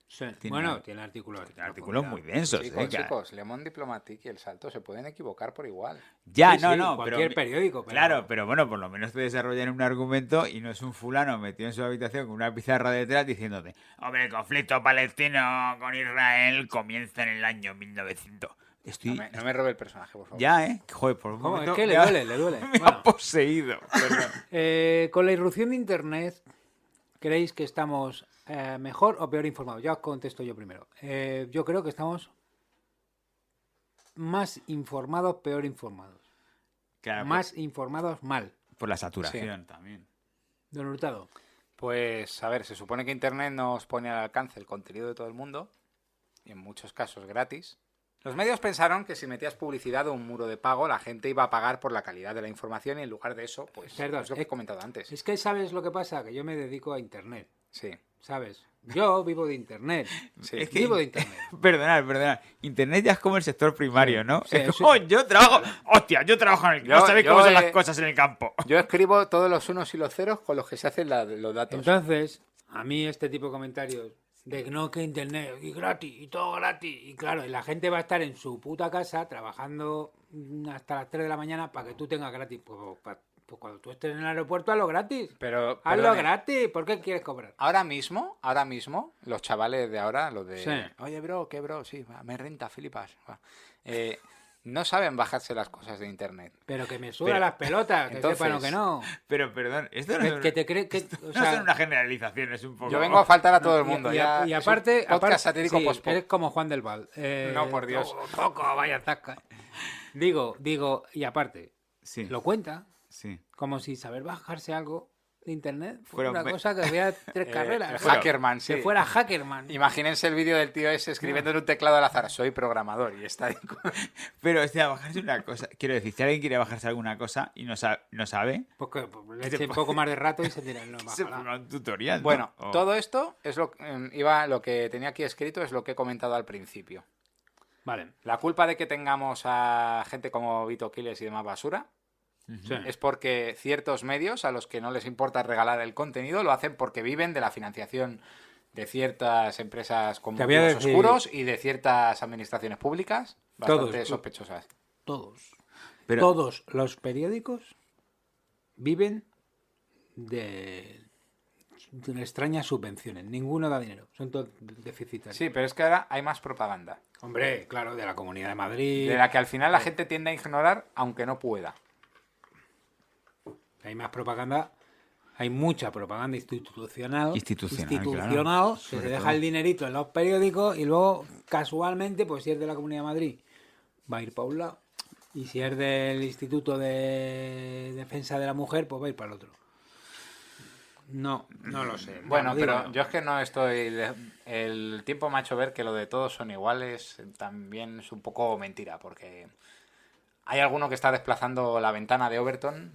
Bueno, tiene artículos. tiene artículos muy densos. Chicos, Le Monde Diplomatique y El Salto se pueden equivocar por igual. Ya, Sí, no, sí, no, cualquier pero... periódico. Pero... Claro, pero bueno, por lo menos te desarrollan un argumento y no es un fulano metido en su habitación con una pizarra detrás diciéndote, hombre, el conflicto palestino con Israel comienza en el año 1900. Estoy... No me robe el personaje, por favor. Ya, ¿eh? Joder, por un ¿Cómo? momento Es que le me ha- duele, le duele. Me Bueno. ha poseído. Perdón. Con la irrupción de Internet, ¿creéis que estamos mejor o peor informados? Ya os contesto yo primero. Yo creo que estamos más informados, peor informados. Claro, Más informados, mal. por la saturación también. Don Hurtado. Pues, a ver, se supone que Internet nos pone al alcance el contenido de todo el mundo, y en muchos casos gratis. Los medios pensaron que si metías publicidad o un muro de pago, la gente iba a pagar por la calidad de la información y en lugar de eso, pues Perdón, es lo que he comentado antes. Es que ¿sabes lo que pasa? Que yo me dedico a Internet, Sí. ¿sabes? Yo vivo de Internet. Sí. Es que- Vivo de Internet. Perdonad. Internet ya es como el sector primario, ¿no? sí, Es sí. como, yo trabajo... ¡Hostia! Yo trabajo en el... No Yo- sabéis yo, cómo son las eh, cosas en el campo. Yo escribo todos los unos y los ceros con los que se hacen los datos. Entonces, a mí este tipo de comentarios de que no, que Internet, y gratis, y todo gratis, y claro, y la gente va a estar en su puta casa trabajando hasta las 3 de la mañana para que tú tengas gratis. Pues cuando tú estés en el aeropuerto, hazlo gratis. Pero, Hazlo perdone, gratis, ¿por qué quieres cobrar? ahora mismo, los chavales de ahora, los de... Sí. Oye, bro, ¿qué bro? Sí, va, me renta, filipas. Va. No saben bajarse las cosas de Internet. Pero que me suda Pero- las pelotas, que Entonces- sepan o que no. Pero, perdón, esto no es, Que te crees que... o no sea, es una generalización, es un poco... Yo vengo a faltar a todo el mundo. y ya aparte, es un podcast aparte satírico sí, post-pop. eres como Juan del Val. No, por Dios. Poco, vaya tasca. Digo, y aparte, Sí, lo cuenta sí. como si saber bajarse algo de internet Fuera fuera un una me- cosa que había 3 carreras. el Fuera- Hackerman, sí. Que fuera Hackerman. Imagínense el vídeo del tío ese escribiendo en un teclado al azar. Soy programador y está ahí. Pero, o sea, bajarse una cosa... Quiero decir, si alguien quiere bajarse alguna cosa y no sabe, Porque le eche un poco más de rato y se tira no se bajará. ponga un tutorial, ¿no? Bueno, O- todo esto es lo que tenía aquí escrito es lo que he comentado al principio. Vale. La culpa de que tengamos a gente como Vito Quiles y demás basura Sí. es porque ciertos medios a los que no les importa regalar el contenido lo hacen porque viven de la financiación de ciertas empresas con Te voy a motivos decir- oscuros y de ciertas administraciones públicas bastante Todos. sospechosas. Todos. Pero- Todos los periódicos viven de extrañas subvenciones. Ninguno da dinero. Son todos deficitarios. Sí, pero es que ahora hay más propaganda, Hombre, claro, de la Comunidad de Madrid. de la que al final la gente tiende a ignorar aunque no pueda. Hay más propaganda. hay mucha propaganda institucional, claro, que sobre se deja todo. el dinerito en los periódicos y luego, casualmente, pues si es de la Comunidad de Madrid, va a ir para un lado. Y si es del Instituto de Defensa de la Mujer, pues va a ir para el otro. No lo sé. Bueno, digo pero yo. yo es que no estoy... El tiempo me ha hecho ver que lo de todos son iguales también es un poco mentira, porque hay alguno que está desplazando la ventana de Overton,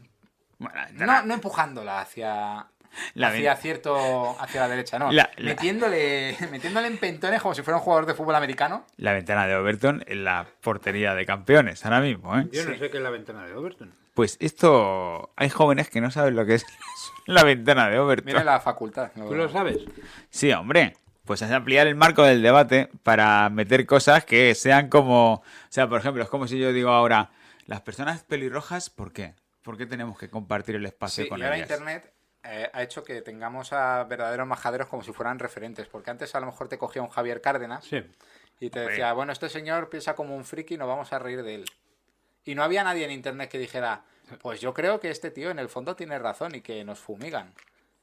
Bueno, no empujándola hacia La hacia la derecha, no. Metiéndole en pentones como si fuera un jugador de fútbol americano. La ventana de Overton en la portería de campeones, ahora mismo, ¿eh? Yo no sé qué es la ventana de Overton. Pues esto... Hay jóvenes que no saben lo que es la ventana de Overton. Mira la facultad. ¿Tú lo sabes? Sí, hombre. Pues es ampliar el marco del debate para meter cosas que sean como... O sea, por ejemplo, es como si yo digo ahora, las personas pelirrojas, ¿por qué? ¿Por qué tenemos que compartir el espacio Sí, con y ahora ellas? Internet ha hecho que tengamos a verdaderos majaderos como si fueran referentes. Porque antes a lo mejor te cogía un Javier Cárdenas Sí. y te Hombre. decía, bueno, este señor piensa como un friki y nos vamos a reír de él. Y no había nadie en Internet que dijera, pues yo creo que este tío en el fondo tiene razón y que nos fumigan.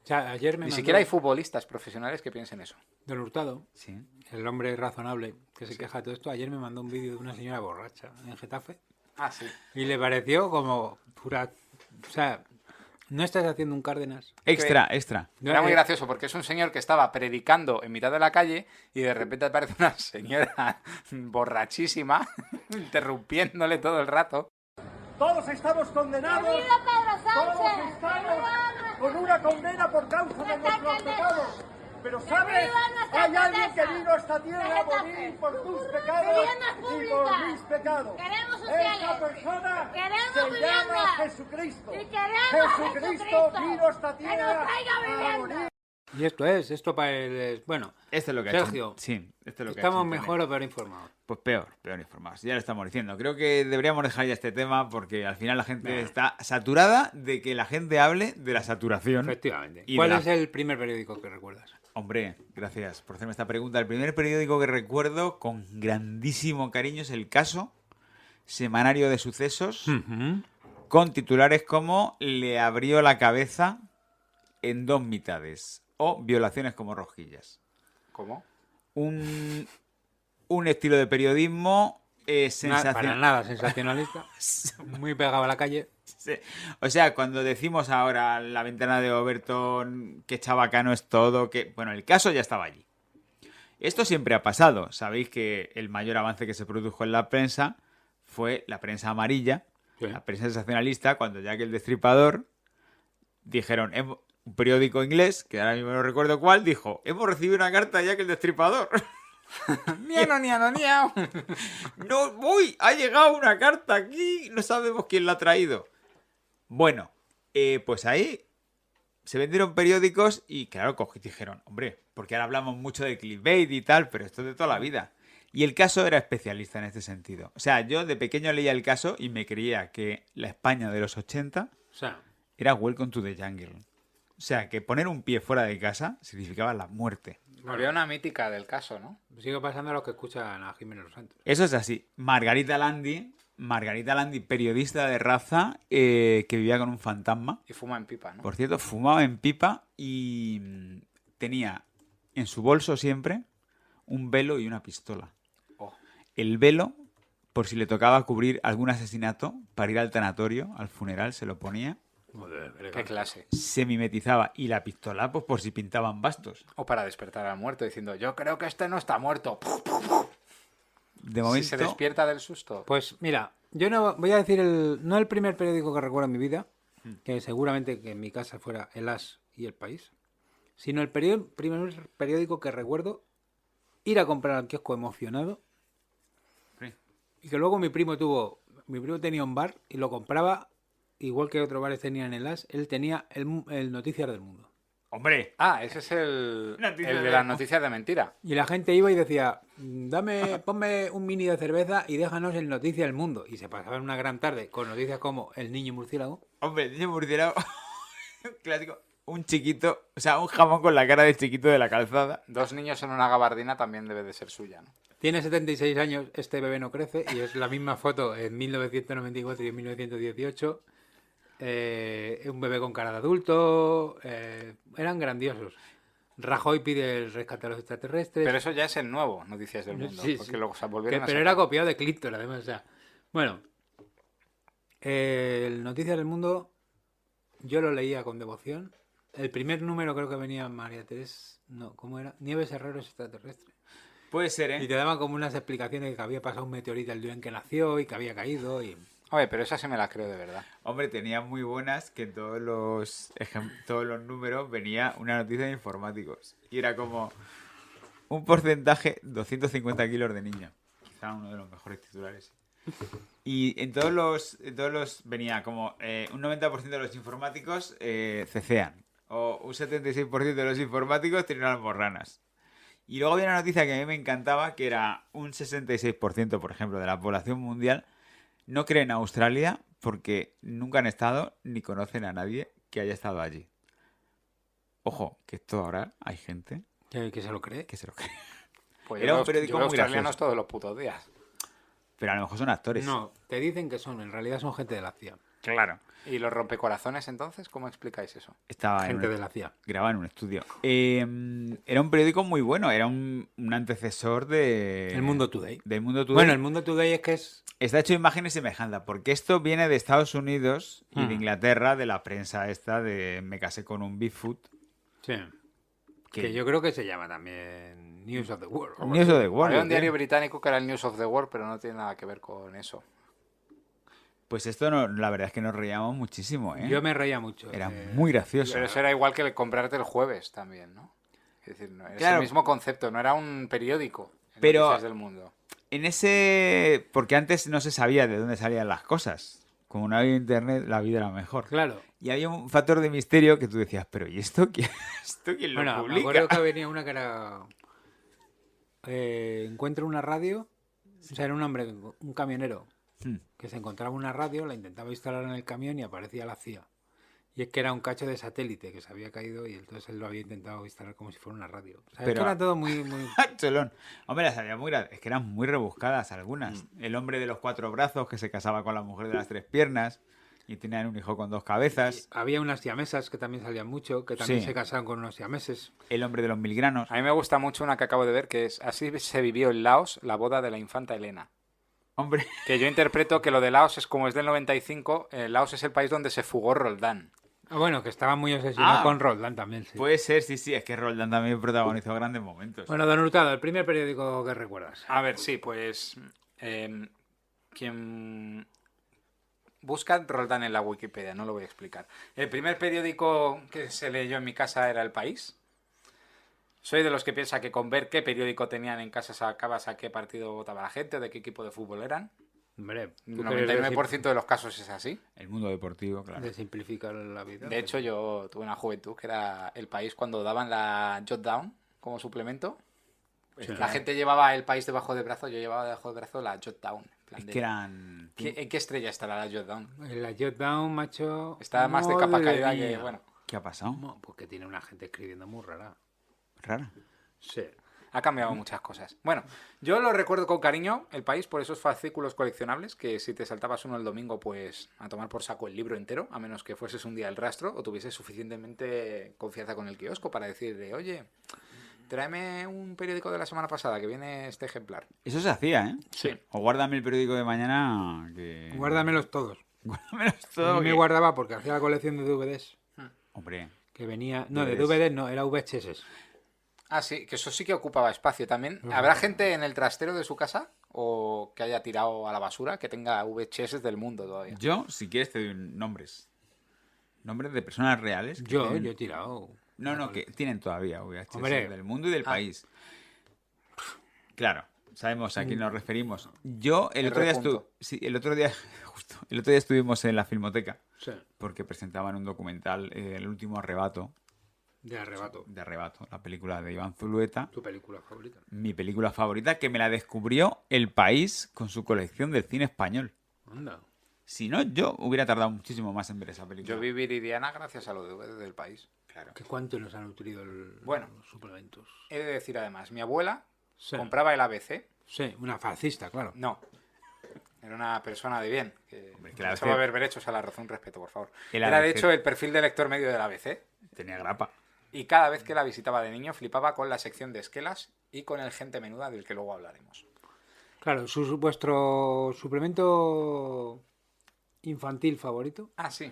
O sea, ayer me Ni mandó siquiera hay futbolistas profesionales que piensen eso. Don Hurtado, Sí. el hombre razonable que se queja de todo esto, ayer me mandó un vídeo de una señora borracha en Getafe Ah, sí. y le pareció como pura... O sea, no estás haciendo un Cárdenas. Extra. Era muy Eh, gracioso porque es un señor que estaba predicando en mitad de la calle y de repente aparece una señora borrachísima interrumpiéndole todo el rato. Todos estamos condenados. Todos estamos con una condena por causa de nuestros pecados. Pero ¿sabes? Hay alguien que vino a esta tierra a morir por tus pecados y por mis pecados. Esta persona se llama Jesucristo. Jesucristo vino a esta tierra a morir. Y esto para el... Bueno, Esto es lo que Sergio, ha hecho. Sí, esto es lo que ha estamos hecho Internet. mejor o peor informados. Pues peor informados. Ya lo estamos diciendo. Creo que deberíamos dejar ya este tema porque al final la gente está saturada de que la gente hable de la saturación. Efectivamente. Y ¿Cuál de es el primer periódico que recuerdas? Hombre, gracias por hacerme esta pregunta. El primer periódico que recuerdo con grandísimo cariño es El Caso, semanario de sucesos, con titulares como Le abrió la cabeza en 2 mitades o Violaciones como rosquillas. ¿Cómo? Un estilo de periodismo Para sensacional. nada sensacionalista. Muy pegado a la calle. Sí. O sea, cuando decimos ahora la ventana de Overton, que chabacano es todo, que... Bueno, El Caso ya estaba allí. Esto siempre ha pasado. Sabéis que el mayor avance que se produjo en la prensa fue la prensa amarilla, Sí. la prensa sensacionalista, cuando Jack el Destripador dijeron... Un periódico inglés, que ahora mismo no recuerdo cuál, dijo, hemos recibido una carta de Jack el Destripador. ¡Niano! No, uy, ha llegado una carta aquí, no sabemos quién la ha traído. Bueno, pues ahí se vendieron periódicos y claro, dijeron, hombre, porque ahora hablamos mucho de clickbait y tal, pero esto es de toda la vida. Y El Caso era especialista en este sentido. O sea, yo de pequeño leía El Caso y me creía que la España de los 80 O sea, era Welcome to the Jungle. O sea, que poner un pie fuera de casa significaba la muerte. Había una mítica del Caso, ¿no? sigue pasando a los que escuchan a Jiménez Los Santos. Eso es así. Margarita Landi, periodista de raza, que vivía con un fantasma. Y fuma en pipa, ¿no? Por cierto, fumaba en pipa y tenía en su bolso siempre un velo y una pistola. Oh. El velo, por si le tocaba cubrir algún asesinato, para ir al tanatorio, al funeral, se lo ponía, ¡Qué clase! se mimetizaba. Y la pistola, pues por si pintaban bastos. O para despertar al muerto diciendo, yo creo que este no está muerto. De Si momento, se despierta del susto. Pues mira, yo no voy a decir no el primer periódico que recuerdo en mi vida, que seguramente que en mi casa fuera El As y El País, sino el primer periódico que recuerdo ir a comprar al kiosco emocionado Sí. y que luego mi primo tenía un bar y lo compraba igual que otros bares tenían El As, él tenía el Noticias del Mundo. ¡hombre! Ah, ese es el Noticias de de- las noticias de mentira. Y la gente iba y decía, ponme un mini de cerveza y déjanos el Noticias del Mundo. Y se pasaban una gran tarde con noticias como El Niño Murciélago. Hombre, el niño murciélago, un clásico, un chiquito, o sea, un jamón con la cara de chiquito de la calzada. 2 niños en una gabardina también debe de ser suya, ¿no? Tiene 76 años, este bebé no crece y es la misma foto en 1994 y en 1918. un bebé con cara de adulto, eran grandiosos. Rajoy pide el rescate a los extraterrestres. Pero eso ya es el nuevo Noticias del Mundo. Sí, porque sí. luego se volvieron a Pero sacar. era copiado de Clinton, además. O sea, bueno, el Noticias del Mundo yo lo leía con devoción. El primer número creo que venía María Teresa... No, ¿cómo era? Nieves Herrero es extraterrestre. Puede ser, Y ¿eh? te daban como unas explicaciones de que había pasado un meteorito el día en que nació y que había caído y... Oye, pero esa se me la creo de verdad. Hombre, tenía muy buenas que en todos los números venía una noticia de informáticos. Y era como un porcentaje, 250 kilos de niño. Quizá uno de los mejores titulares. Y en todos los venía como un 90% de los informáticos cecean. O un 76% de los informáticos tienen almorranas. Y luego había una noticia que a mí me encantaba, que era un 66%, por ejemplo, de la población mundial no cree en Australia porque nunca han estado ni conocen a nadie que haya estado allí. Ojo, que esto ahora hay gente ¿Que se lo cree? que se lo cree. Pues Era yo un periódico veo muy australianos gracioso. todos los putos días. Pero a lo mejor son actores. No, te dicen que en realidad son gente de la CIA. Claro. ¿Y los rompecorazones entonces? ¿Cómo explicáis eso? Estaba Gente de la CIA. grababa en un estudio. Era un periódico muy bueno. Era un antecesor de... El Mundo Today. Del Mundo Today. Bueno, el Mundo Today es que es... Está hecho de imágenes semejantes, porque esto viene de Estados Unidos y de Inglaterra, de la prensa esta de Me casé con un Bigfoot. Sí. Que yo creo que se llama también News of the World. o algo News así. of the World. Había un ¿eh? diario británico que era el News of the World, pero no tiene nada que ver con eso. Pues esto no, la verdad es que nos reíamos muchísimo, ¿eh? Yo me reía mucho. Era muy gracioso. Pero eso era igual que el comprarte el jueves también, ¿no? Es decir, no, es Claro. el mismo concepto, no era un periódico. en Pero- Noticias del Mundo. En ese... Porque antes no se sabía de dónde salían las cosas. Como no había internet, la vida era mejor. Claro. Y había un factor de misterio que tú decías, pero ¿y esto quién, esto quién lo Bueno, me publica? acuerdo que venía una que era... encuentro una radio... O sea, era un hombre, un camionero, que se encontraba una radio, la intentaba instalar en el camión y aparecía la CIA. Y es que era un cacho de satélite que se había caído y entonces él lo había intentado instalar como si fuera una radio. O sea, Pero- es que era todo muy... muy... Cholón. Hombre, las había es que eran muy rebuscadas algunas. El hombre de los 4 brazos que se casaba con la mujer de las 3 piernas y tenían un hijo con 2 cabezas. Había unas siamesas que también salían mucho, que también Sí. se casaron con unos siameses. El hombre de los 1000 granos. A mí me gusta mucho una que acabo de ver, que es Así se vivió en Laos la boda de la infanta Elena. Hombre, Que yo interpreto que lo de Laos es como es del 95, Laos es el país donde se fugó Roldán. Ah, bueno, que estaba muy obsesionado Ah. con Roldán también, sí. puede ser, sí, es que Roldán también protagonizó grandes momentos. Bueno, don Hurtado, el primer periódico que recuerdas. A ver, sí, pues... quien... Busca Roldán en la Wikipedia, no lo voy a explicar. El primer periódico que se leyó en mi casa era El País. Soy de los que piensa que con ver qué periódico tenían en casa sacabas a qué partido votaba la gente o de qué equipo de fútbol eran. Hombre, El tú quieres 99% de los casos es así. El mundo deportivo, claro. de simplificar la vida. De hecho, yo tuve una juventud que era El País cuando daban la Jot Down como suplemento. Sí. La gente llevaba El País debajo del brazo, yo llevaba debajo del brazo la Jot Down. En plan Es de- que eran... ¿En qué estrella estará la Jot Down? La Jot Down, macho... Está más de capa madre caída que... mía. Bueno, ¿Qué ha pasado? No, porque tiene una gente escribiendo muy rara. Rara. Sí. ha cambiado muchas cosas. Bueno, yo lo recuerdo con cariño, El País, por esos fascículos coleccionables que si te saltabas uno el domingo, pues a tomar por saco el libro entero, a menos que fueses un día el rastro o tuvieses suficientemente confianza con el kiosco para decirle, oye, tráeme un periódico de la semana pasada que viene este ejemplar. Eso se hacía, ¿eh? Sí. O guárdame el periódico de mañana que... Guárdamelos todos. Guárdamelos Yo todo. me que- guardaba porque hacía la colección de DVDs. Hombre, Que venía... No, de DVDs. DVDs no, era VHS. Ah, sí, que eso sí que ocupaba espacio también. ¿Habrá gente en el trastero de su casa o que haya tirado a la basura que tenga VHS del mundo todavía? yo, si quieres, te doy nombres. Nombres de personas reales. que Yo tienen- he tirado... No, que tienen todavía VHS Hombre. del mundo y del Ah. país. Claro, sabemos a quién nos referimos. Yo el R. otro día punto. el otro día justo, el otro día estuvimos en la Filmoteca Sí, porque presentaban un documental, El último arrebato, de Arrebato. de Arrebato, la película de Iván Zulueta, Tu película favorita. mi película favorita, que me la descubrió El País con su colección del cine español. Anda. Si no, yo hubiera tardado muchísimo más en ver esa película. Yo vi Viridiana gracias a lo del País. Claro. ¿Qué cuánto nos han nutrido Bueno. los suplementos? He de decir además, mi abuela Sí. compraba el ABC. Sí, una fascista, claro. No. Era una persona de bien. Que Hombre, que la echaba ABC berberechos a la razón, respeto, por favor. El Era, de ABC. hecho, el perfil de lector medio del ABC. tenía grapa. Y cada vez que la visitaba de niño flipaba con la sección de esquelas y con el gente menuda del que luego hablaremos. Claro, vuestro suplemento infantil favorito. Ah, sí.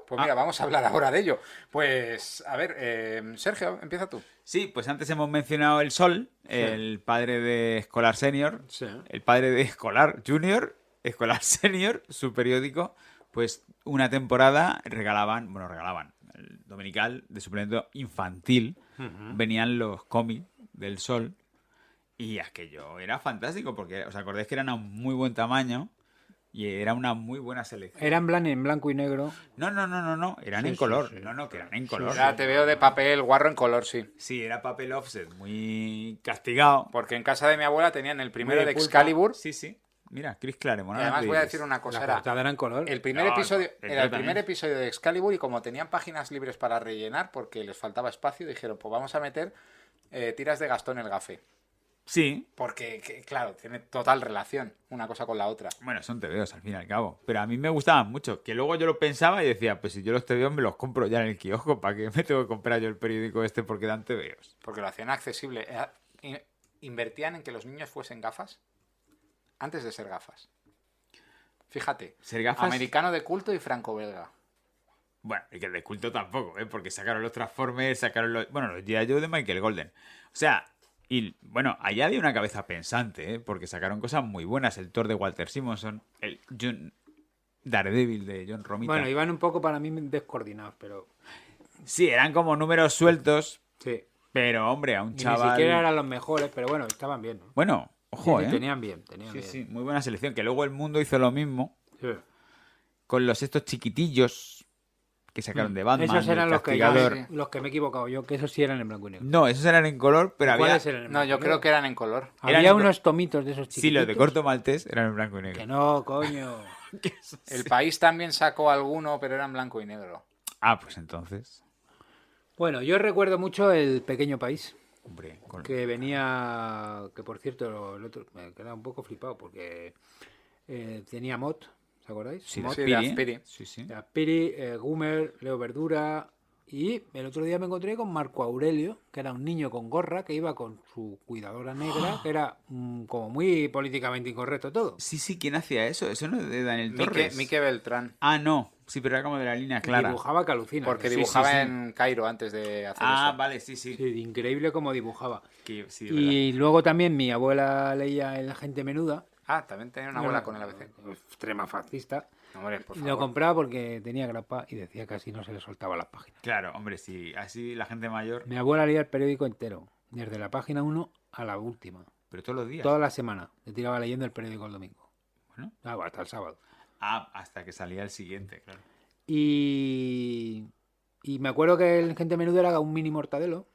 Pues mira, vamos a hablar ahora de ello. Pues, a ver, Sergio, empieza tú. Sí, pues antes hemos mencionado el Sol, el padre de Escolar Senior, Sí. el padre de Escolar Junior, Escolar Senior, su periódico. Pues una temporada regalaban, el dominical de suplemento infantil, venían los cómics del Sol y aquello era fantástico porque os acordáis que eran a un muy buen tamaño y era una muy buena selección. Era en blanco y negro. No, eran Sí, en sí, color. sí. No, que eran en color. Era TVO de papel, guarro en color, sí. Sí, era papel offset, muy castigado. Porque en casa de mi abuela tenían el primero Muy de pulpa. Excalibur. Sí, sí. Mira, Chris Claremont. Y además voy a decir una cosa. La Era portada era en color. el primer No, episodio, el era el también. primer episodio de Excalibur y como tenían páginas libres para rellenar porque les faltaba espacio, dijeron, pues vamos a meter tiras de Gastón el Gafe. Sí. Porque, claro, tiene total relación una cosa con la otra. Bueno, son TVOs al fin y al cabo. Pero a mí me gustaban mucho. Que luego yo lo pensaba y decía, pues si yo los TVOs me los compro ya en el kiosco. ¿Para qué me tengo que comprar yo el periódico este porque dan TVOs? Porque lo hacían accesible. Invertían en que los niños fuesen gafas antes de ser gafas. Fíjate, Ser gafas. americano de culto y franco-belga. Bueno, y que de culto tampoco, ¿eh? Porque sacaron los Transformers, sacaron los G.I. Joe de Michael Golden. O sea, y bueno, allá había una cabeza pensante, ¿eh? Porque sacaron cosas muy buenas. El Thor de Walter Simonson, el Daredevil de John Romita. Bueno, iban un poco para mí descoordinados, pero Sí, eran como números sueltos, sí. pero hombre, a un Y chaval... ni siquiera eran los mejores, pero bueno, estaban bien, ¿no? Bueno, ojo, Sí, ¿eh? tenían bien, tenían Sí, bien. sí, muy buena selección. Que luego el mundo hizo lo mismo Sí. con los estos chiquitillos que sacaron de Batman. Esos eran el los que, Castigador. sí. los que me he equivocado yo, que esos sí eran en blanco y negro. No, esos eran en color, pero había... ¿Cuáles eran en No, blanco yo y creo negro? que eran en color. eran Había en- unos tomitos de esos chiquitos. Sí, los de corto maltés eran en blanco y Que negro. no, coño. El país también sacó alguno, pero era en blanco y negro. Ah, pues entonces... Bueno, yo recuerdo mucho El Pequeño País, Hombre, con... que venía, que por cierto, el otro, me quedaba un poco flipado porque tenía Mod, ¿os acordáis? Sí, Mod, Sí, de Azpiri. Sí, sí. Piri, Gumer, Leo Verdura, y el otro día me encontré con Marco Aurelio, que era un niño con gorra que iba con su cuidadora negra, que era como muy políticamente incorrecto todo. Sí, sí, ¿quién hacía eso? Eso no es de Daniel Torres. Mique Beltrán. Ah, no. Sí, pero era como de la línea clara. Dibujaba que alucina. Porque Sí, dibujaba sí. en Cairo antes de hacer Ah, eso. vale, sí, sí. sí, increíble como dibujaba. Que- sí, verdad. Y luego también mi abuela leía El Gente Menuda. Ah, también tenía una abuela con el ABC. Extrema fascista. Hombre, por Y favor. lo compraba porque tenía grapa y decía que así no se le soltaban las páginas. Claro, hombre, sí. Así la gente mayor... Mi abuela leía el periódico entero, desde la página 1 a la última. Pero todos los días. Toda la semana. Le tiraba leyendo el periódico el domingo. Bueno. Ah, hasta el sábado. Ah, hasta que salía el siguiente, claro. Y me acuerdo que el Gente Menuda era un mini Mortadelo.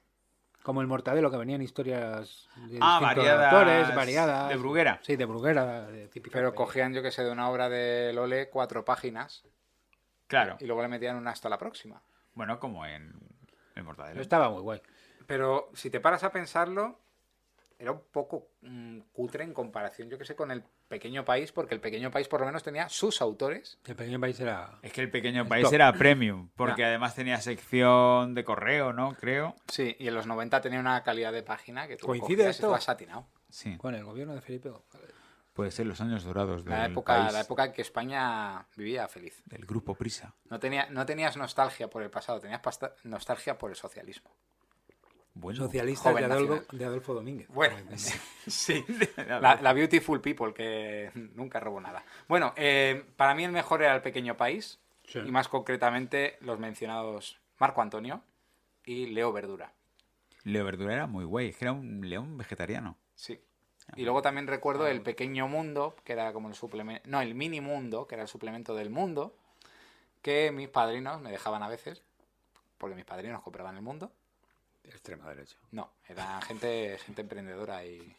Como el Mortadelo, que venían historias de distintos variadas. autores, variadas. De Bruguera. Sí, de Bruguera. De típica Pero de- cogían, yo que sé, de una obra de Lole 4 páginas Claro. y luego le metían una hasta la próxima. Bueno, como en el Mortadelo. Estaba muy guay. Pero si te paras a pensarlo, era un poco cutre en comparación, yo que sé, con El Pequeño País, porque El Pequeño País por lo menos tenía sus autores. El Pequeño País era... Es que el pequeño El país top. era premium, porque Ya. además tenía sección de correo, ¿no? Creo. Sí, y en los 90 tenía una calidad de página que tú ¿Coincide cogías y esto? estabas satinado. Sí. Con el gobierno de Felipe González. Puede ser los años dorados del La país, época en que España vivía feliz. del grupo Prisa. No tenías nostalgia por el pasado, tenías nostalgia por el socialismo. Bueno, Socialista joven de Adolfo Domínguez. Bueno, sí. La Beautiful People, que nunca robó nada. Bueno, para mí el mejor era El Pequeño País, Sí. y más concretamente los mencionados Marco Antonio y Leo Verdura. Leo Verdura era muy guay, es que era un león vegetariano. Sí. Y luego también recuerdo El Pequeño Mundo, que era como el suplemento... No, el Mini Mundo, que era el suplemento del Mundo, que mis padrinos me dejaban a veces, porque mis padrinos compraban el Mundo. Extrema derecha. No, era gente emprendedora y...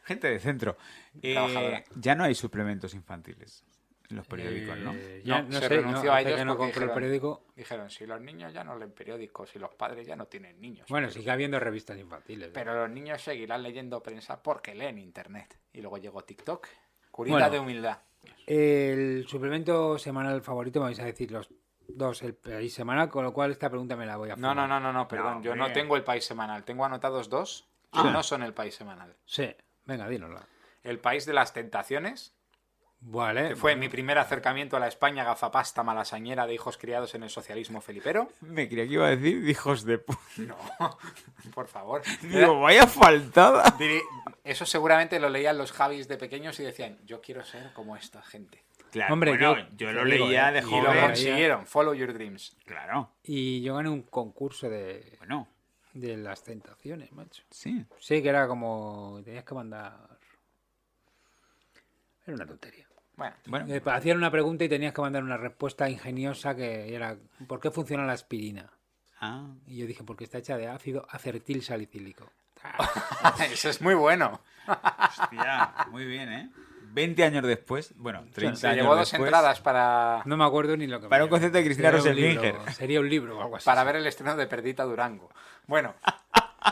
Gente de centro. Trabajadora. Ya no hay suplementos infantiles en los periódicos, ¿no? Ya No, no se sé, renunció no, a hace ellos que no porque compró el dijeron- periódico. Dijeron, si los niños ya no leen periódicos, si los padres ya no tienen niños. Bueno, sigue habiendo revistas infantiles. ¿no? Pero los niños seguirán leyendo prensa porque leen internet. Y luego llegó TikTok Curita Bueno. de humildad. El suplemento semanal favorito, me vais a decir los dos, el país semanal, con lo cual esta pregunta me la voy a No, fumar. perdón. Yo no hombre. tengo el país semanal. Tengo anotados dos que no son el país semanal. Sí, venga, dínoslo. El país de las tentaciones, Vale. que fue mi primer acercamiento a la España gafapasta malasañera de hijos criados en el socialismo felipero. Me creía que iba a decir hijos de puta. No, por favor. Digo, vaya faltada. Eso seguramente lo leían los Javis de pequeños y decían, yo quiero ser como esta gente. Claro, Hombre, bueno, yo yo te lo digo, leía ¿eh? de Y lo joven. consiguieron. Follow your dreams. Claro, Y yo gané un concurso de bueno, las tentaciones, macho. sí. Sí, que era como... Tenías que mandar... Era una tontería. Bueno, Hacían una pregunta y tenías que mandar una respuesta ingeniosa que era ¿por qué funciona la aspirina? Ah, Y yo dije, porque está hecha de ácido acetil salicílico. eso es muy bueno. hostia, muy bien, ¿eh? 20 años después, bueno, 30 Se años llevó dos después, entradas para No me acuerdo ni lo que me Para un llamó. concierto de Cristina Sería un Rosenfinger. libro, Sería un libro o algo así. ver el estreno de Perdita Durango. Bueno,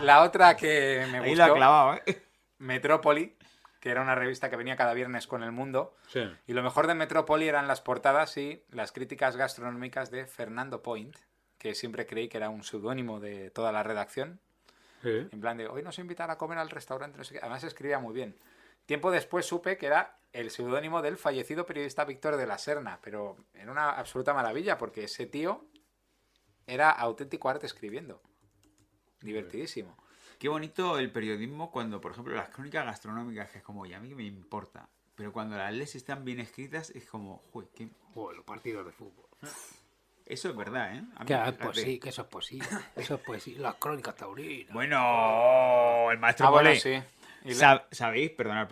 la otra que me ahí lo ha gustó, clavado, ¿eh? Metrópoli, que era una revista que venía cada viernes con El Mundo. Sí. Y lo mejor de Metrópoli eran las portadas y las críticas gastronómicas de Fernando Point, que siempre creí que era un seudónimo de toda la redacción. Sí. En plan de, hoy nos invitan a comer al restaurante, no sé qué. Además escribía muy bien. Tiempo después supe que era el seudónimo del fallecido periodista Víctor de la Serna, pero era una absoluta maravilla porque ese tío era auténtico arte escribiendo. Divertidísimo. Qué bonito el periodismo cuando, por ejemplo, las crónicas gastronómicas, que es como, y a mí que me importa. Pero cuando las lees están bien escritas, es como, joder, qué... Joder, los partidos de fútbol. Eso es verdad, ¿eh? A mí, Que, fíjate. pues sí, que eso es posible. Eso es poesía. Las crónicas taurinas. Bueno, el maestro Bueno, Poli. sí. Y ¿Sabéis? Perdona.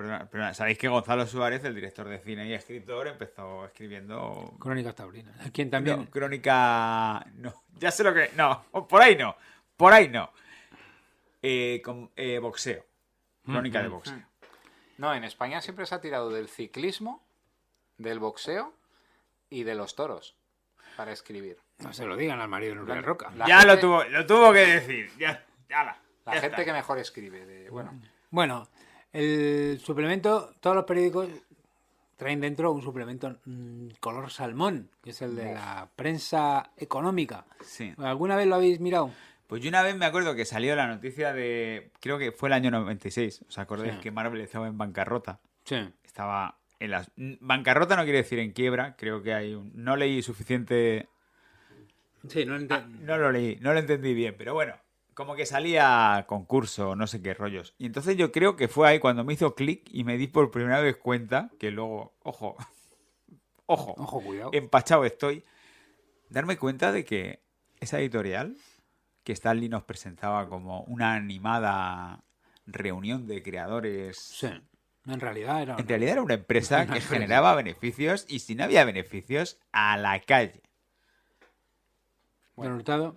¿Sabéis que Gonzalo Suárez, el director de cine y escritor, empezó escribiendo... Crónicas taurinas. ¿Quién también? No, crónica... No, ya sé lo que... No, por ahí no. Por ahí no. Boxeo. Crónica de boxeo. No, en España siempre se ha tirado del ciclismo, del boxeo y de los toros para escribir. No se lo digan al marido de Nuria Roca. La Ya gente- lo tuvo que decir. Ya La ya gente está. que mejor escribe. Bueno, Bueno, el suplemento, todos los periódicos traen dentro un suplemento color salmón, que es el de la prensa económica. Sí. ¿Alguna vez lo habéis mirado? Pues yo una vez me acuerdo que salió la noticia de... Creo que fue el año 96. ¿Os acordáis Sí. que Marvel estaba en bancarrota? Sí. Estaba en las... Bancarrota no quiere decir en quiebra. Creo que hay un... No leí suficiente... Sí, no No lo leí, no lo entendí bien, pero bueno, como que salía concurso, no sé qué rollos. Y entonces yo creo que fue ahí cuando me hizo clic y me di por primera vez cuenta que luego, ojo, Ojo, cuidado. empachado estoy, darme cuenta de que esa editorial que Stan Lee nos presentaba como una animada reunión de creadores, Sí. En realidad era... en realidad era una empresa Una que empresa. generaba beneficios y si no había beneficios, a la calle. Don Hurtado.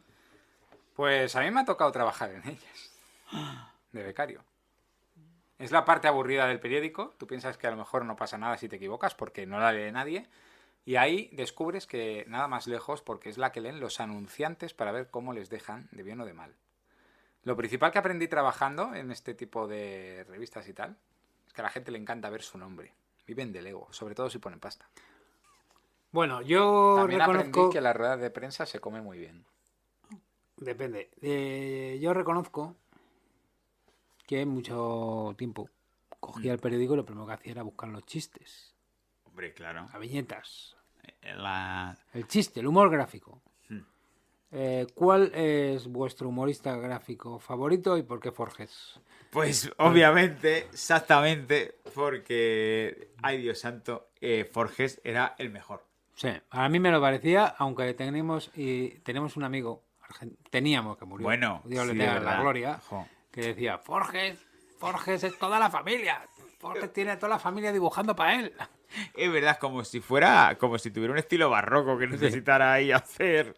pues a mí me ha tocado trabajar en ellas. De becario. Es la parte aburrida del periódico. Tú piensas que a lo mejor no pasa nada si te equivocas porque no la lee nadie. Y ahí descubres que nada más lejos porque es la que leen los anunciantes para ver cómo les dejan de bien o de mal. Lo principal que aprendí trabajando en este tipo de revistas y tal es que a la gente le encanta ver su nombre. Viven del ego, sobre todo si ponen pasta. Bueno, yo También reconozco... aprendí que la rueda de prensa se come muy bien. Depende. Yo reconozco que mucho tiempo cogía el periódico y lo primero que hacía era buscar los chistes, Hombre, claro. las viñetas, La... el chiste, el humor gráfico. ¿Cuál es vuestro humorista gráfico favorito y por qué Forges? Pues obviamente, exactamente, porque, ay Dios santo, Forges era el mejor. Sí, a mí me lo parecía, aunque tenemos un amigo, teníamos que murió, Bueno, Dios le sí, tenga de la verdad. gloria, Ojo. que decía, Forges es toda la familia, Forges tiene a toda la familia dibujando para él. Es verdad, como si tuviera un estilo barroco que necesitara ahí hacer.